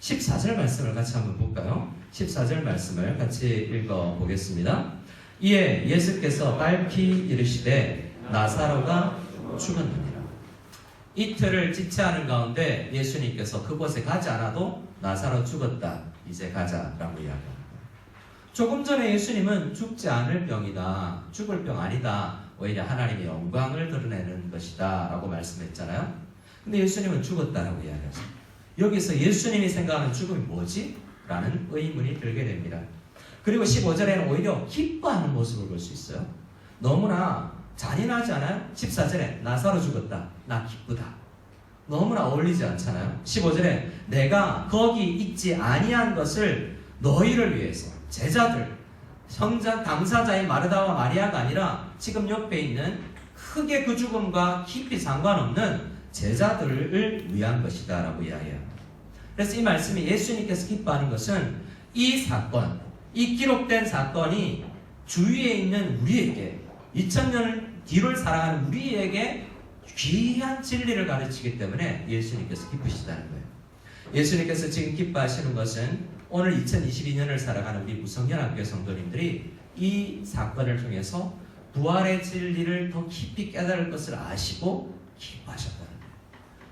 14절 말씀을 같이 한번 볼까요? 14절 말씀을 같이 읽어보겠습니다. 이에 예수께서 밝히 이르시되 나사로가 죽었느니라. 이틀을 지체하는 가운데 예수님께서 그곳에 가지 않아도 나사로 죽었다, 이제 가자라고 이야기합니다. 조금 전에 예수님은 죽지 않을 병이다, 죽을 병 아니다, 오히려 하나님의 영광을 드러내는 것이다 라고 말씀했잖아요. 근데 예수님은 죽었다라고 이야기하죠. 여기서 예수님이 생각하는 죽음이 뭐지? 라는 의문이 들게 됩니다. 그리고 15절에는 오히려 기뻐하는 모습을 볼 수 있어요. 너무나 잔인하지 않아요? 14절에 나사로 죽었다, 나 기쁘다. 너무나 어울리지 않잖아요. 15절에 내가 거기 있지 아니한 것을 너희를 위해서, 제자들, 성자 당사자인 마르다와 마리아가 아니라 지금 옆에 있는 크게 그 죽음과 깊이 상관없는 제자들을 위한 것이다 라고 이야기합니다. 그래서 이 말씀이 예수님께서 기뻐하는 것은 이 사건, 이 기록된 사건이 주위에 있는 우리에게 2000년 뒤를 살아가는 우리에게 귀한 진리를 가르치기 때문에 예수님께서 기쁘시다는 거예요. 예수님께서 지금 기뻐하시는 것은 오늘 2022년을 살아가는 우리 무성연합교회 성도님들이 이 사건을 통해서 부활의 진리를 더 깊이 깨달을 것을 아시고 기뻐하셨다는 거예요.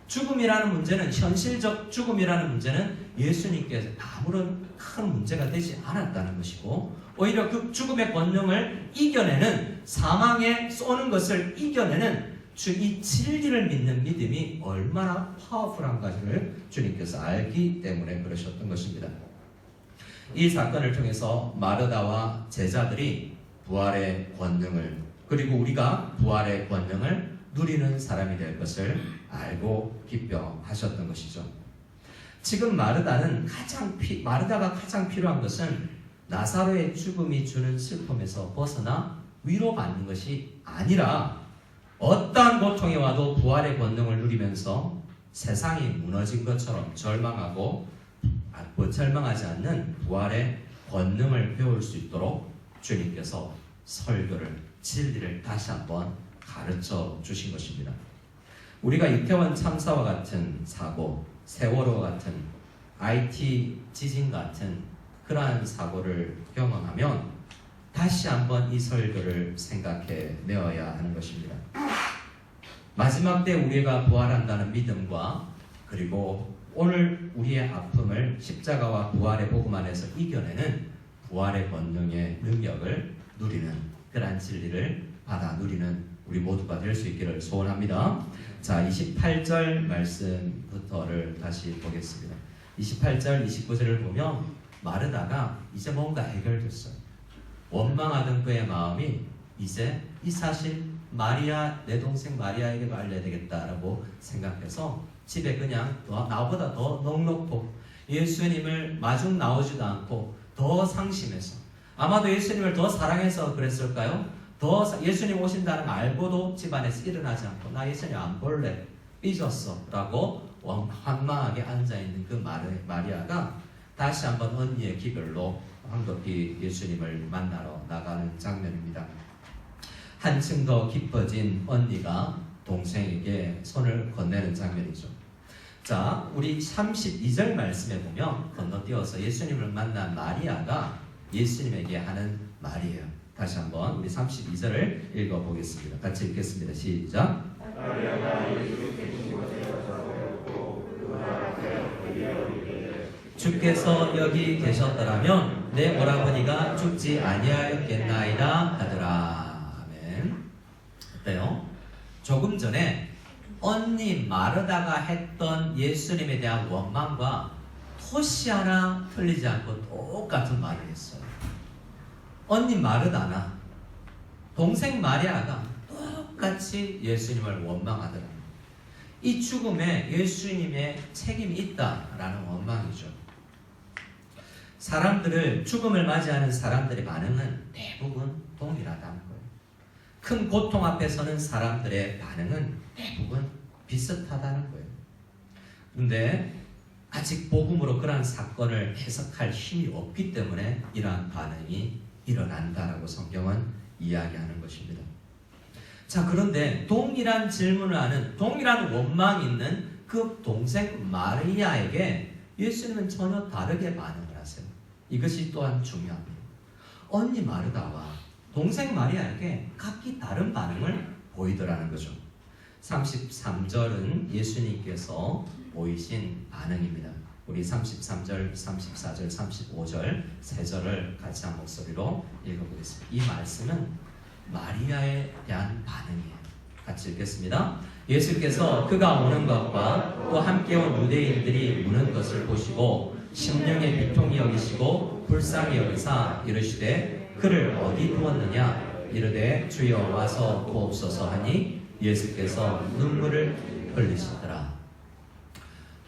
죽음이라는 문제는, 현실적 죽음이라는 문제는 예수님께서 아무런 큰 문제가 되지 않았다는 것이고, 오히려 그 죽음의 권능을 이겨내는, 사망에 쏘는 것을 이겨내는 이 진리를 믿는 믿음이 얼마나 파워풀한가를 주님께서 알기 때문에 그러셨던 것입니다. 이 사건을 통해서 마르다와 제자들이 부활의 권능을, 그리고 우리가 부활의 권능을 누리는 사람이 될 것을 알고 기뻐하셨던 것이죠. 지금 마르다가 가장 필요한 것은 나사로의 죽음이 주는 슬픔에서 벗어나 위로받는 것이 아니라 어떠한 고통이 와도 부활의 권능을 누리면서 세상이 무너진 것처럼 절망하지 않는 부활의 권능을 배울 수 있도록 주님께서 설교를, 진리를 다시 한번 가르쳐 주신 것입니다. 우리가 이태원 참사와 같은 사고, 세월호와 같은 IT 지진 같은 그러한 사고를 경험하면 다시 한번 이 설교를 생각해 내어야 하는 것입니다. 마지막 때 우리가 부활한다는 믿음과, 그리고 오늘 우리의 아픔을 십자가와 부활의 복음 안에서 이겨내는 부활의 권능의 능력을 누리는, 그러한 진리를 받아 누리는 우리 모두가 될 수 있기를 소원합니다. 자, 28절 말씀부터를 다시 보겠습니다. 28절, 29절을 보면 마르다가 이제 뭔가 해결됐어요. 원망하던 그의 마음이 이제 이 사실 마리아, 내 동생 마리아에게도 알려야 되겠다라고 생각해서 집에 그냥 나보다 더 넉넉고 예수님을 마중 나오지도 않고 더 상심해서, 아마도 예수님을 더 사랑해서 그랬을까요? 더 예수님 오신다는 걸 알고도 집안에서 일어나지 않고 나 예수님 안 볼래, 삐졌어 라고 환망하게 앉아있는 그 마리아가 다시 한번 언니의 기별로 황급히 예수님을 만나러 나가는 장면입니다. 한층 더 깊어진 언니가 동생에게 손을 건네는 장면이죠. 자, 우리 32절 말씀에 보면 건너뛰어서 예수님을 만난 마리아가 예수님에게 하는 말이에요. 다시 한번 우리 32절을 읽어보겠습니다. 같이 읽겠습니다. 시작. 주께서 여기 계셨더라면 내 오라버니가 죽지 아니하였겠나이다 하더라. 아멘. 어때요? 조금 전에 언니 마르다가 했던 예수님에 대한 원망과 토시 하나 틀리지 않고 똑같은 말을 했어요. 언니 마르다나 동생 마리아가 똑같이 예수님을 원망하더랍니다. 이 죽음에 예수님의 책임이 있다라는 원망이죠. 사람들을 죽음을 맞이하는 사람들의 반응은 대부분 동일하다는 거예요. 큰 고통 앞에 서는 사람들의 반응은 대부분 비슷하다는 거예요. 그런데 아직 복음으로 그러한 사건을 해석할 힘이 없기 때문에 이러한 반응이 일어난다라고 성경은 이야기하는 것입니다. 자, 그런데 동일한 질문을 하는, 동일한 원망이 있는 그 동생 마리아에게 예수님은 전혀 다르게 반응을 하세요. 이것이 또한 중요합니다. 언니 마르다와 동생 마리아에게 각기 다른 반응을 보이더라는 거죠. 33절은 예수님께서 보이신 반응입니다. 우리 33절, 34절, 35절 세 절을 같이 한 목소리로 읽어보겠습니다. 이 말씀은 마리아에 대한 반응이에요. 같이 읽겠습니다. 예수께서 그가 오는 것과 또 함께 온 유대인들이 우는 것을 보시고 심령의 비통이 여기시고 불쌍히 여기사 이르시되 그를 어디 두었느냐 이르되 주여 와서 보옵소서 하니 예수께서 눈물을 흘리시더라.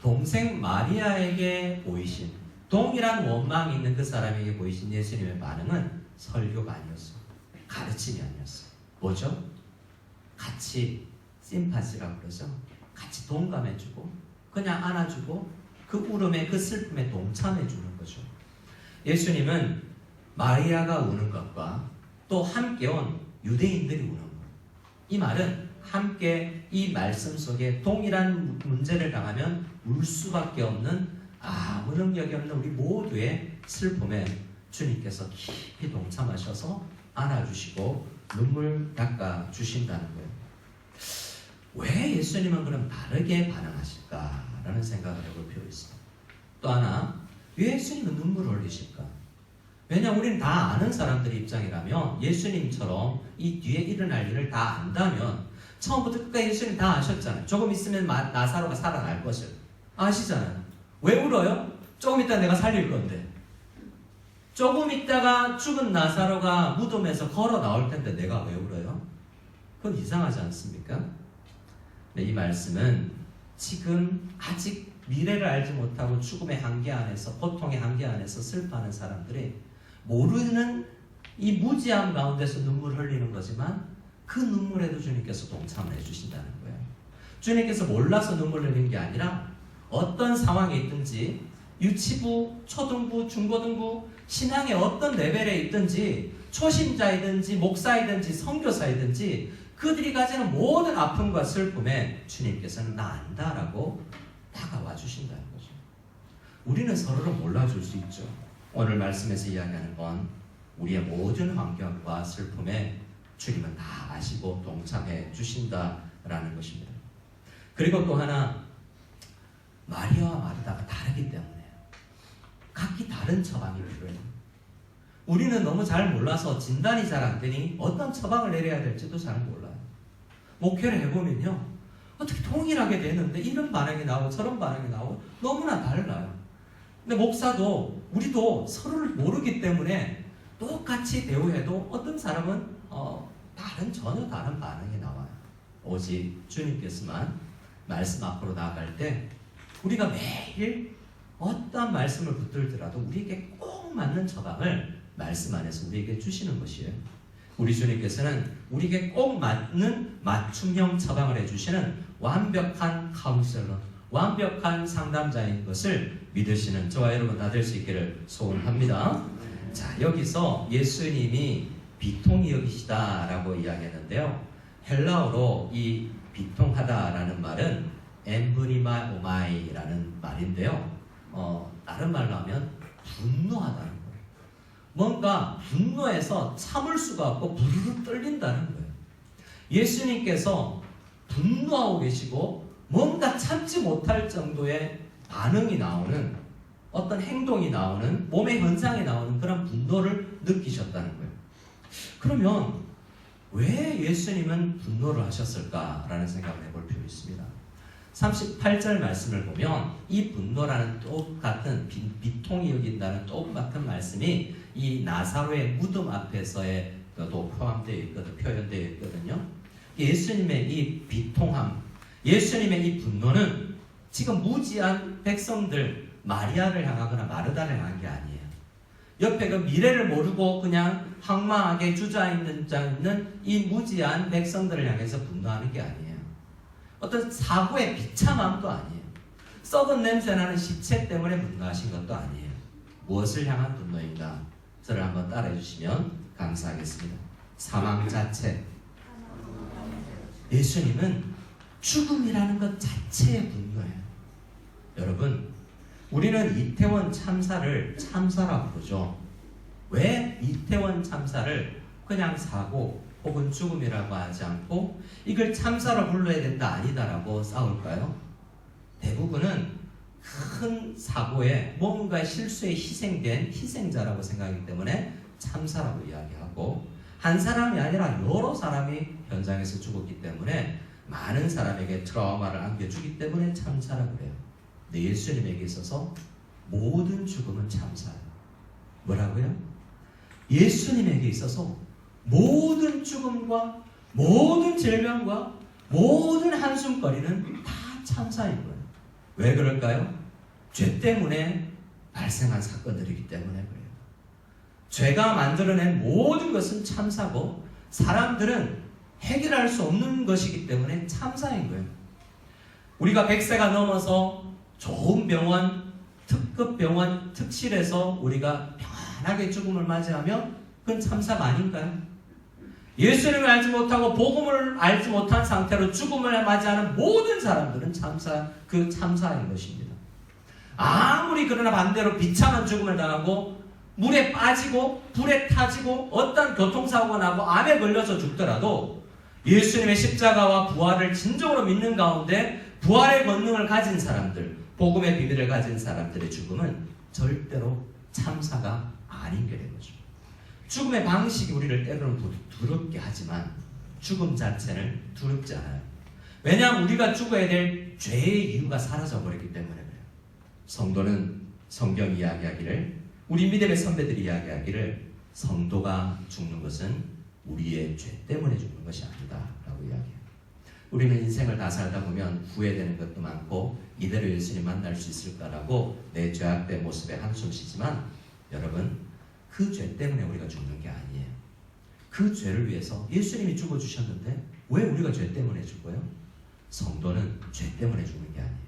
동생 마리아에게 보이신 동일한 원망이 있는 그 사람에게 보이신 예수님의 반응은 설교가 아니었어요. 가르침이 아니었어요. 뭐죠? 같이 심파시라고 그러죠. 같이 동감해주고 그냥 안아주고 그 울음에 그 슬픔에 동참해주는 거죠. 예수님은 마리아가 우는 것과 또 함께 온 유대인들이 우는 것, 이 말은 함께 이 말씀 속에 동일한 문제를 당하면 울 수밖에 없는 아무 능력이 없는 우리 모두의 슬픔에 주님께서 깊이 동참하셔서 안아주시고 눈물 닦아주신다는 거예요. 왜 예수님은 그럼 다르게 반응하실까라는 생각을 해볼 필요 있습니다. 또 하나, 왜 예수님은 눈물을 흘리실까? 왜냐하면 우리는 다 아는 사람들의 입장이라면 예수님처럼 이 뒤에 일어날 일을 다 안다면 처음부터 끝까지 예수님 다 아셨잖아요. 조금 있으면 나사로가 살아날 것을 아시잖아요. 왜 울어요? 조금 있다 내가 살릴 건데. 조금 있다가 죽은 나사로가 무덤에서 걸어 나올 텐데 내가 왜 울어요? 그건 이상하지 않습니까? 네, 이 말씀은 지금 아직 미래를 알지 못하고 죽음의 한계 안에서, 고통의 한계 안에서 슬퍼하는 사람들이 모르는 이 무지함 가운데서 눈물을 흘리는 거지만 그 눈물에도 주님께서 동참을 해주신다는 거예요. 주님께서 몰라서 눈물 흘리는 게 아니라 어떤 상황에 있든지 유치부, 초등부, 중고등부, 신앙의 어떤 레벨에 있든지 초신자이든지 목사이든지 선교사이든지 그들이 가지는 모든 아픔과 슬픔에 주님께서는 나 안다라고 다가와 주신다는 거죠. 우리는 서로를 몰라줄 수 있죠. 오늘 말씀에서 이야기하는 건 우리의 모든 환경과 슬픔에 주님은 다 아시고 동참해 주신다라는 것입니다. 그리고 또 하나, 마리아와 마르다가 다르기 때문에 각기 다른 처방이 필요해요. 우리는 너무 잘 몰라서 진단이 잘 안 되니 어떤 처방을 내려야 될지도 잘 몰라요. 목회를 해보면요, 어떻게 동일하게 되는데 이런 반응이 나오고 저런 반응이 나오고 너무나 달라요. 근데 목사도 우리도 서로를 모르기 때문에 똑같이 대우해도 어떤 사람은 전혀 다른 반응이 나와요. 오직 주님께서만 말씀 앞으로 나아갈 때 우리가 매일 어떤 말씀을 붙들더라도 우리에게 꼭 맞는 처방을 말씀 안에서 우리에게 주시는 것이에요. 우리 주님께서는 우리에게 꼭 맞는 맞춤형 처방을 해주시는 완벽한 카운셀러, 완벽한 상담자인 것을 믿으시는 저와 여러분 다 될 수 있기를 소원합니다. 자, 여기서 예수님이 비통히 여기시다라고 이야기했는데요. 헬라어로 이 비통하다라는 말은 엠브리마 오마이라는 말인데요. 다른 말로 하면 분노하다는 거예요. 뭔가 분노해서 참을 수가 없고 부르르 떨린다는 거예요. 예수님께서 분노하고 계시고 뭔가 참지 못할 정도의 반응이 나오는 어떤 행동이 나오는 몸의 현상이 나오는 그런 분노를 느끼셨다는 거예요. 그러면 왜 예수님은 분노를 하셨을까라는 생각을 해볼 필요 있습니다. 38절 말씀을 보면 이 분노라는 똑같은 비통이 여긴다는 똑같은 말씀이 이 나사로의 무덤 앞에서에도 표현되어 있거든요. 예수님의 이 비통함, 예수님의 이 분노는 지금 무지한 백성들 마리아를 향하거나 마르다를 향한 게 아니에요. 옆에 그 미래를 모르고 그냥 황망하게 주저앉는 이 무지한 백성들을 향해서 분노하는 게 아니에요. 어떤 사고의 비참함도 아니에요. 썩은 냄새나는 시체 때문에 분노하신 것도 아니에요. 무엇을 향한 분노인가? 저를 한번 따라해 주시면 감사하겠습니다. 사망 자체. 예수님은 죽음이라는 것 자체의 분노예요. 여러분, 우리는 이태원 참사를 참사라고 부르죠. 왜 이태원 참사를 그냥 사고 혹은 죽음이라고 하지 않고 이걸 참사로 불러야 된다 아니다라고 싸울까요? 대부분은 큰 사고에 뭔가 실수에 희생된 희생자라고 생각하기 때문에 참사라고 이야기하고, 한 사람이 아니라 여러 사람이 현장에서 죽었기 때문에 많은 사람에게 트라우마를 안겨주기 때문에 참사라고 그래요. 근데 예수님에게 있어서 모든 죽음은 참사예요. 뭐라고요? 예수님에게 있어서 모든 죽음과 모든 질병과 모든 한숨거리는 다 참사인 거예요. 왜 그럴까요? 죄 때문에 발생한 사건들이기 때문에 그래요. 죄가 만들어낸 모든 것은 참사고 사람들은 해결할 수 없는 것이기 때문에 참사인 거예요. 우리가 100세가 넘어서 좋은 병원, 특급 병원, 특실에서 우리가 평안하게 죽음을 맞이하면 그건 참사가 아닌가요? 예수님을 알지 못하고 복음을 알지 못한 상태로 죽음을 맞이하는 모든 사람들은 참사인 것입니다. 아무리 그러나 반대로 비참한 죽음을 당하고 물에 빠지고 불에 타지고 어떤 교통사고가 나고 암에 걸려서 죽더라도 예수님의 십자가와 부활을 진정으로 믿는 가운데 부활의 권능을 가진 사람들, 복음의 비밀을 가진 사람들의 죽음은 절대로 참사가 아닌 게 된 거죠. 죽음의 방식이 우리를 때로는 두렵게 하지만 죽음 자체는 두렵지 않아요. 왜냐하면 우리가 죽어야 될 죄의 이유가 사라져버리기 때문에 그래요. 성도는 성경 이야기하기를, 우리 믿음의 선배들이 이야기하기를, 성도가 죽는 것은 우리의 죄 때문에 죽는 것이 아니다 라고 이야기해요. 우리는 인생을 다 살다 보면 후회되는 것도 많고 이대로 예수님 만날 수 있을까라고 내 죄악된 모습에 한숨 쉬지만, 여러분, 그 죄 때문에 우리가 죽는 게 아니에요. 그 죄를 위해서 예수님이 죽어주셨는데 왜 우리가 죄 때문에 죽어요? 성도는 죄 때문에 죽는 게 아니에요.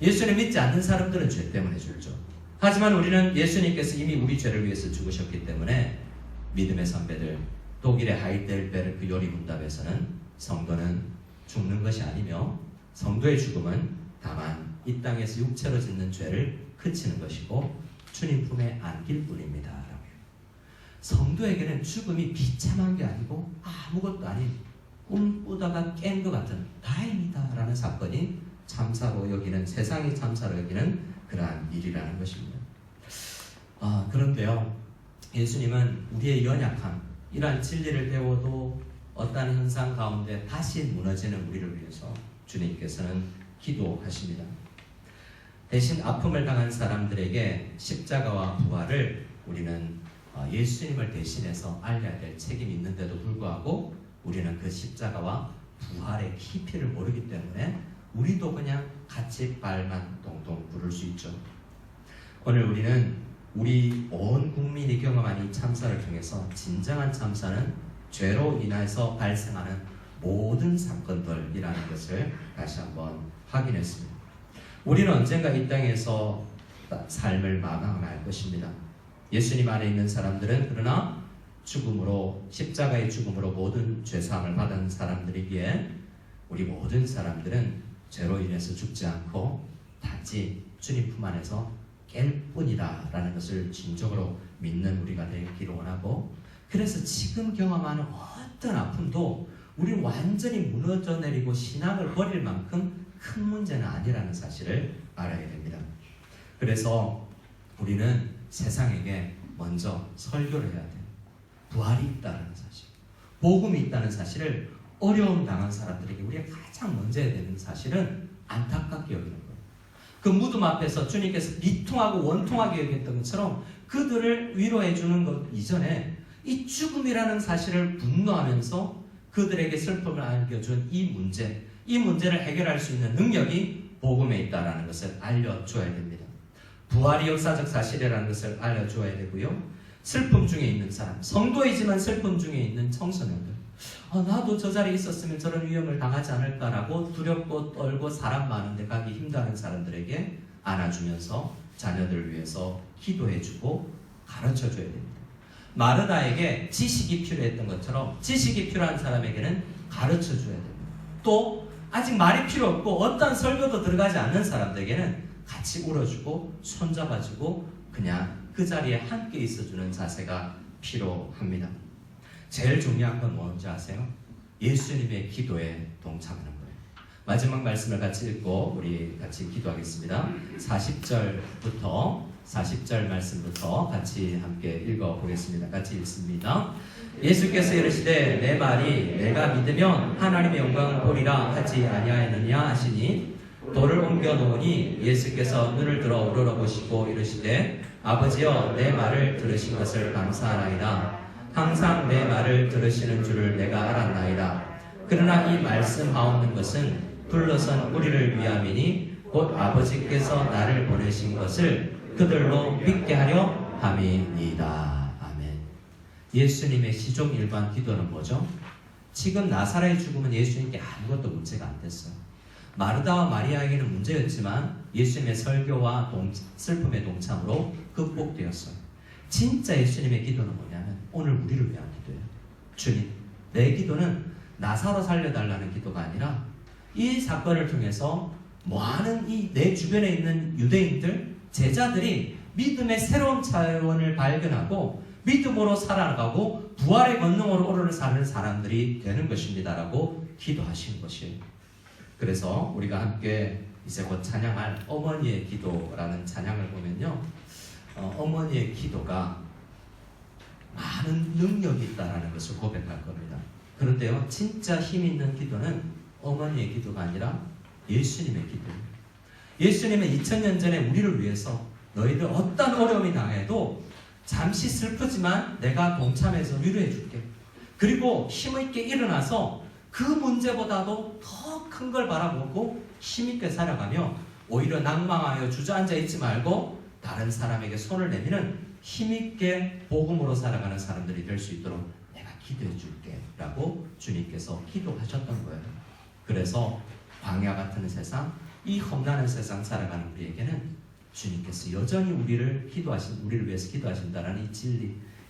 예수님 믿지 않는 사람들은 죄 때문에 죽죠. 하지만 우리는 예수님께서 이미 우리 죄를 위해서 죽으셨기 때문에 믿음의 선배들, 독일의 하이델베르크 요리 문답에서는 성도는 죽는 것이 아니며 성도의 죽음은 다만 이 땅에서 육체로 짓는 죄를 그치는 것이고 주님 품에 안길 뿐입니다 라고 해요. 성도에게는 죽음이 비참한 게 아니고 아무것도 아닌 꿈꾸다가 깬 것 같은 다행이다 라는 사건이 참사로 여기는, 세상이 참사로 여기는 그러한 일이라는 것입니다. 그런데요, 예수님은 우리의 연약함, 이러한 진리를 배워도 어떠한 현상 가운데 다시 무너지는 우리를 위해서 주님께서는 기도하십니다. 대신 아픔을 당한 사람들에게 십자가와 부활을 우리는 예수님을 대신해서 알려야 될 책임이 있는데도 불구하고 우리는 그 십자가와 부활의 깊이를 모르기 때문에 우리도 그냥 같이 발만 동동 부를 수 있죠. 오늘 우리는 우리 온 국민이 경험한 이 참사를 통해서 진정한 참사는 죄로 인해서 발생하는 모든 사건들이라는 것을 다시 한번 확인했습니다. 우리는 언젠가 이 땅에서 삶을 마감할 것입니다. 예수님 안에 있는 사람들은 그러나 죽음으로, 십자가의 죽음으로 모든 죄사함을 받은 사람들이기에 우리 모든 사람들은 죄로 인해서 죽지 않고 단지 주님 품 안에서 깰 뿐이다 라는 것을 진정으로 믿는 우리가 되기를 원하고, 그래서 지금 경험하는 어떤 아픔도 우리 완전히 무너져 내리고 신앙을 버릴 만큼 큰 문제는 아니라는 사실을 알아야 됩니다. 그래서 우리는 세상에게 먼저 설교를 해야 돼요. 부활이 있다는 사실, 복음이 있다는 사실을 어려움 당한 사람들에게 우리가 가장 먼저 해야 되는 사실은 안타깝게 여기는 거예요. 그 무덤 앞에서 주님께서 비통하고 원통하게 여겼던 것처럼 그들을 위로해 주는 것 이전에 이 죽음이라는 사실을 분노하면서 그들에게 슬픔을 안겨준 이 문제를 해결할 수 있는 능력이 복음에 있다는 것을 알려줘야 됩니다. 부활이 역사적 사실이라는 것을 알려줘야 되고요. 슬픔 중에 있는 사람, 성도이지만 슬픔 중에 있는 청소년들, 나도 저 자리에 있었으면 저런 위험을 당하지 않을까라고 두렵고 떨고 사람 많은데 가기 힘들어하는 사람들에게 안아주면서 자녀들을 위해서 기도해주고 가르쳐줘야 됩니다. 마르다에게 지식이 필요했던 것처럼 지식이 필요한 사람에게는 가르쳐줘야 됩니다. 또 아직 말이 필요 없고 어떤 설교도 들어가지 않는 사람들에게는 같이 울어주고 손잡아주고 그냥 그 자리에 함께 있어주는 자세가 필요합니다. 제일 중요한 건 뭔지 아세요? 예수님의 기도에 동참하는 거예요. 마지막 말씀을 같이 읽고 우리 같이 기도하겠습니다. 40절 말씀부터 같이 함께 읽어보겠습니다. 같이 읽습니다. 예수께서 이르시되 내 말이 내가 믿으면 하나님의 영광을 보리라 하지 아니하였느냐 하시니 돌을 옮겨 놓으니 예수께서 눈을 들어 우러러보시고 이르시되 아버지여 내 말을 들으신 것을 감사하나이다. 항상 내 말을 들으시는 줄을 내가 알았나이다. 그러나 이 말씀하옵는 것은 둘러선 우리를 위함이니 곧 아버지께서 나를 보내신 것을 그들로 믿게 하려 함이니이다. 아멘. 예수님의 시종일관 기도는 뭐죠? 지금 나사로의 죽음은 예수님께 아무것도 문제가 안 됐어요. 마르다와 마리아에게는 문제였지만 예수님의 설교와 슬픔의 동참으로 극복되었어요. 진짜 예수님의 기도는 뭐냐면 오늘 우리를 위한 기도예요. 주님, 내 기도는 나사로 살려달라는 기도가 아니라 이 사건을 통해서 많은 이 내 주변에 있는 유대인들, 제자들이 믿음의 새로운 차원을 발견하고 믿음으로 살아가고 부활의 권능으로 오르는 사는 사람들이 되는 것입니다라고 기도하시는 것이에요. 그래서 우리가 함께 이제 곧 찬양할 어머니의 기도라는 찬양을 보면요, 어머니의 기도가 많은 능력이 있다는 것을 고백할 겁니다. 그런데요, 진짜 힘 있는 기도는 어머니의 기도가 아니라 예수님의 기도예요. 예수님은 2000년 전에 우리를 위해서 너희들 어떤 어려움이 당해도 잠시 슬프지만 내가 동참해서 위로해 줄게. 그리고 힘있게 일어나서 그 문제보다도 더 큰 걸 바라보고 힘있게 살아가며 오히려 낭망하여 주저앉아 있지 말고 다른 사람에게 손을 내미는 힘있게 복음으로 살아가는 사람들이 될 수 있도록 내가 기도해 줄게 라고 주님께서 기도하셨던 거예요. 그래서 광야 같은 세상, 이 험난한 세상 살아가는 우리에게는 주님께서 여전히 우리를 위해서 기도하신다는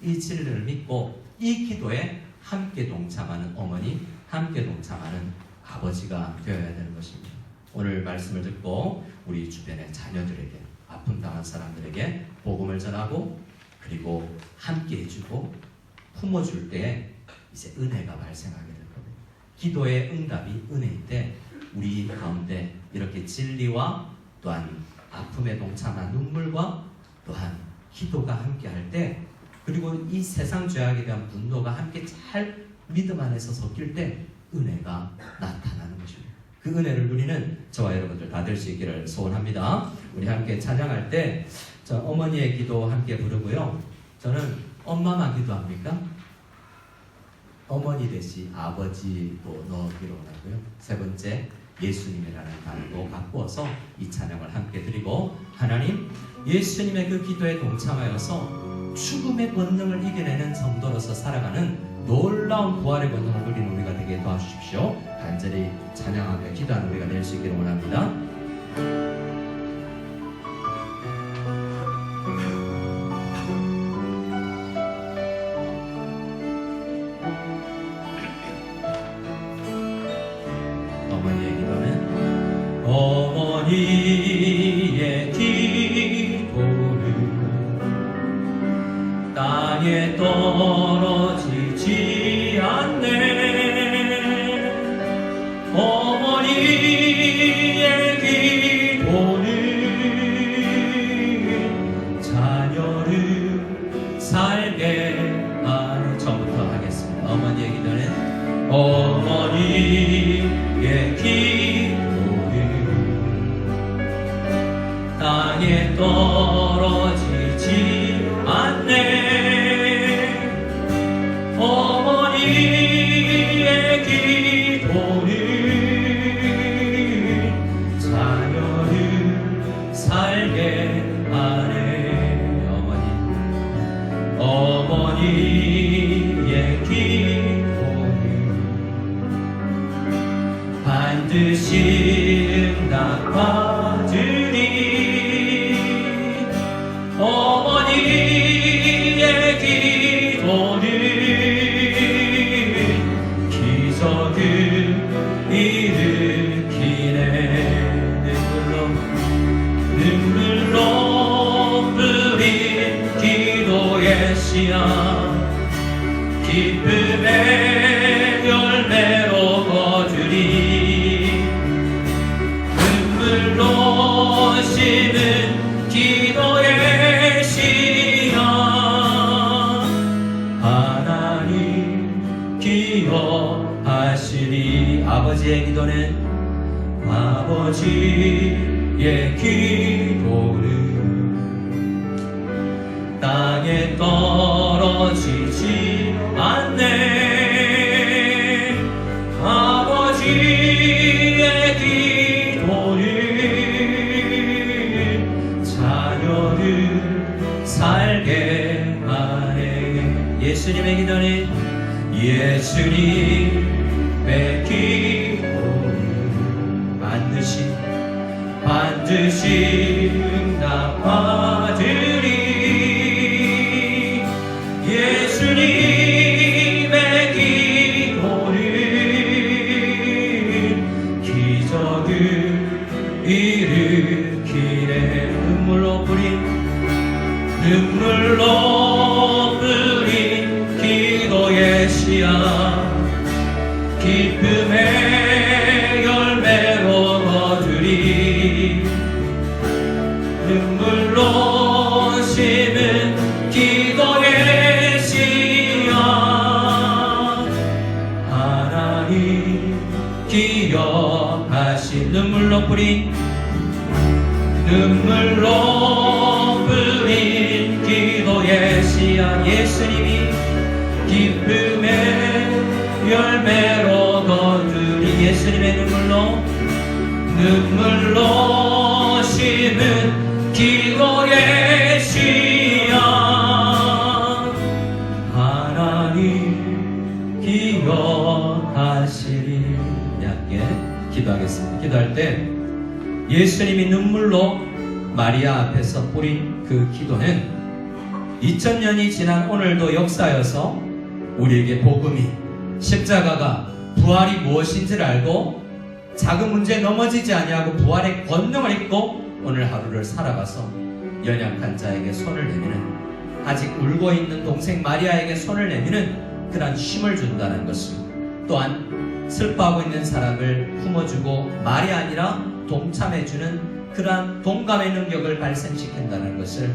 이 진리를 믿고 이 기도에 함께 동참하는 어머니, 함께 동참하는 아버지가 되어야 되는 것입니다. 오늘 말씀을 듣고 우리 주변의 자녀들에게, 아픔 당한 사람들에게 복음을 전하고 그리고 함께 해주고 품어줄 때 이제 은혜가 발생하게 될 겁니다. 기도의 응답이 은혜인데 우리 가운데 이렇게 진리와 또한 아픔에 동참한 눈물과 또한 기도가 함께 할 때, 그리고 이 세상 죄악에 대한 분노가 함께 잘 믿음 안에서 섞일 때 은혜가 나타나는 것입니다. 그 은혜를 누리는 저와 여러분들 다 될 수 있기를 소원합니다. 우리 함께 찬양할 때 저 어머니의 기도 함께 부르고요. 저는 엄마만 기도합니까? 어머니 대신 아버지도 넣기로 하고요. 세 번째, 예수님이라는 단어도 바꾸어서 이 찬양을 함께 드리고, 하나님, 예수님의 그 기도에 동참하여서 죽음의 권능을 이겨내는 성도로서 살아가는 놀라운 부활의 권능을 누리는 우리가 되게 도와주십시오. 간절히 찬양하며 기도하는 우리가 될 수 있기를 원합니다. 어머니의 기도는 땅에 떨어지지 않네. 어머니의 기도는 자녀를 살게 하는. 처음부터 하겠습니다. 어머니의 기도는, 어머니의 기도는 땅에 떨어지지 않네. 어머니의 기도는 자녀를 살게 하네. 어머니의 기도는 반드시 응답받으리. 어머니의 기도는 기적을 일으키네. 눈물로 뿌린 기도의 씨앗 기쁨의 열매로 거두리. 눈물로 심은 기도의 씨앗 하나님 기억하시리. 아버지의 기도는, 아버지의 기도는 땅에 떨어지지 않네. 아버지의 기도는 자녀를 살게 하네. 예수님의 기도는, 예수님의 기도는 반드시 응답받으리. 예수님의 기도는 기적을 일으키네. 눈물로 뿌린 기도의 씨앗 기쁨의 열매로 거두리. 눈물로 심은 기도의 씨앗 하나님 기억하시. 눈물로 뿌린 기도의 씨앗 예수님이 기쁨의 열매로 거두리. 예수님의 눈물로 심은 기도의 씨앗 하나님 기억하시리. 함께 기도하겠습니다. 기도할 때 예수님이 눈물로 마리아 앞에서 뿌린 그 기도는 2000년이 지난 오늘도 역사여서 우리에게 복음이, 십자가가, 부활이 무엇인지를 알고 작은 문제에 넘어지지 아니하고 부활의 권능을 입고 오늘 하루를 살아가서 연약한 자에게 손을 내미는, 아직 울고 있는 동생 마리아에게 손을 내미는 그런 힘을 준다는 것을, 또한 슬퍼하고 있는 사람을 품어주고 말이 아니라 동참해주는 그러한 동감의 능력을 발생시킨다는 것을,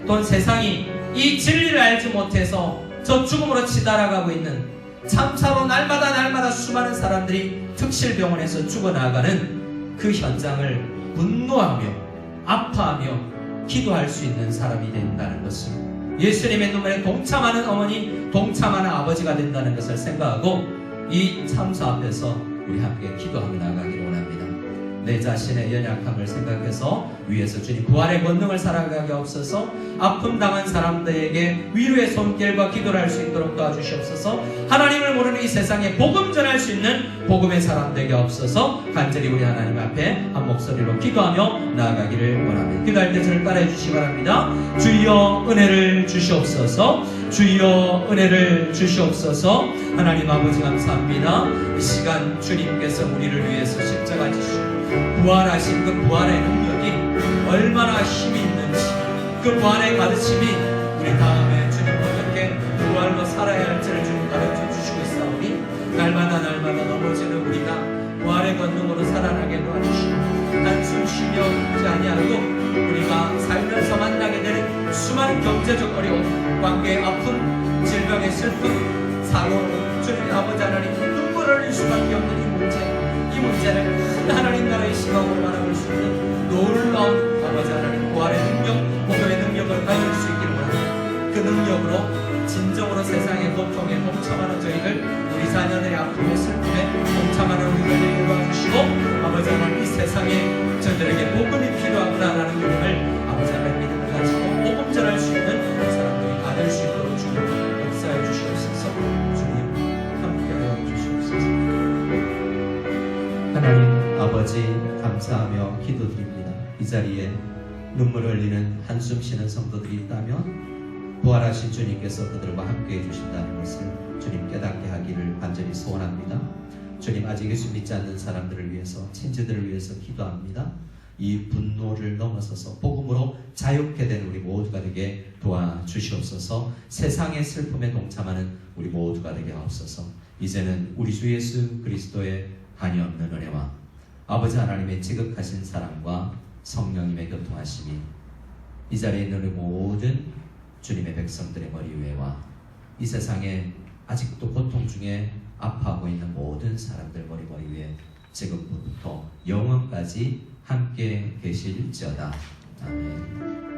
또한 세상이 이 진리를 알지 못해서 저 죽음으로 치달아가고 있는, 참사로 날마다 수많은 사람들이 특실병원에서 죽어나가는 그 현장을 분노하며 아파하며 기도할 수 있는 사람이 된다는 것을, 예수님의 눈물에 동참하는 어머니, 동참하는 아버지가 된다는 것을 생각하고 이 참사 앞에서 우리 함께 기도하며 나가기를 원합니다. 내 자신의 연약함을 생각해서 위에서 주님 부활의 권능을 살아가게 없어서, 아픔 당한 사람들에게 위로의 손길과 기도를 할 수 있도록 도와주시옵소서. 하나님을 모르는 이 세상에 복음 전할 수 있는 복음의 사람 되게 없어서 간절히 우리 하나님 앞에 한 목소리로 기도하며 나아가기를 원합니다. 기도할 때 저를 따라해 주시기 바랍니다. 주여 은혜를 주시옵소서. 주여 은혜를 주시옵소서. 하나님 아버지 감사합니다. 이 시간 주님께서 우리를 위해서 십자가 지시고 부활하신 그 부활의 능력이 얼마나 힘이 있는지, 그 부활의 가르침이 우리 다음에 주님 어떻게 관계의 아픔, 질병의 슬픔, 사고, 주님 아버지 하나님 눈물을 흘릴 수밖에 없는 이 문제를 큰 하나님 나라의 시각으로 바라볼 수 있는 놀라운 아버지 하나님 부활의 능력, 복음의 능력을 가질 수 있기를 원합니다. 그 능력으로 진정으로 세상의 고통에 동참하는 저희들, 우리 자녀들의 아픔에 슬픔에 동참하는 우리들을 도와주시고, 아버지 하나님 이 세상에 저들에게 복음이 필요하구나라는 믿음을 아버지 하나님 믿음을 가지고 복음 전할 수 있는 사람들이 받을 수 있도록 주님 역사해 주시옵소서. 주님 함께하여 주시옵소서. 하나님 아버지 감사하며 기도드립니다. 이 자리에 눈물을 흘리는 한숨 쉬는 성도들이 있다면 부활하신 주님께서 그들과 함께 해주신다는 것을 주님 깨닫게 하기를 간절히 소원합니다. 주님 아직 예수 믿지 않는 사람들을 위해서, 친지들을 위해서 기도합니다. 이 분노를 넘어서서 복음으로 자유케 된 우리 모두가 되게 도와주시옵소서. 세상의 슬픔에 동참하는 우리 모두가 되게 하옵소서. 이제는 우리 주 예수 그리스도의 한이 없는 은혜와 아버지 하나님의 지극하신 사랑과 성령님의 교통하심이 이 자리에 있는 우리 모든 주님의 백성들의 머리 위에와 이 세상에 아직도 고통 중에 아파하고 있는 모든 사람들 머리 위에 지금부터 영원까지 함께 계실지어다. 아멘.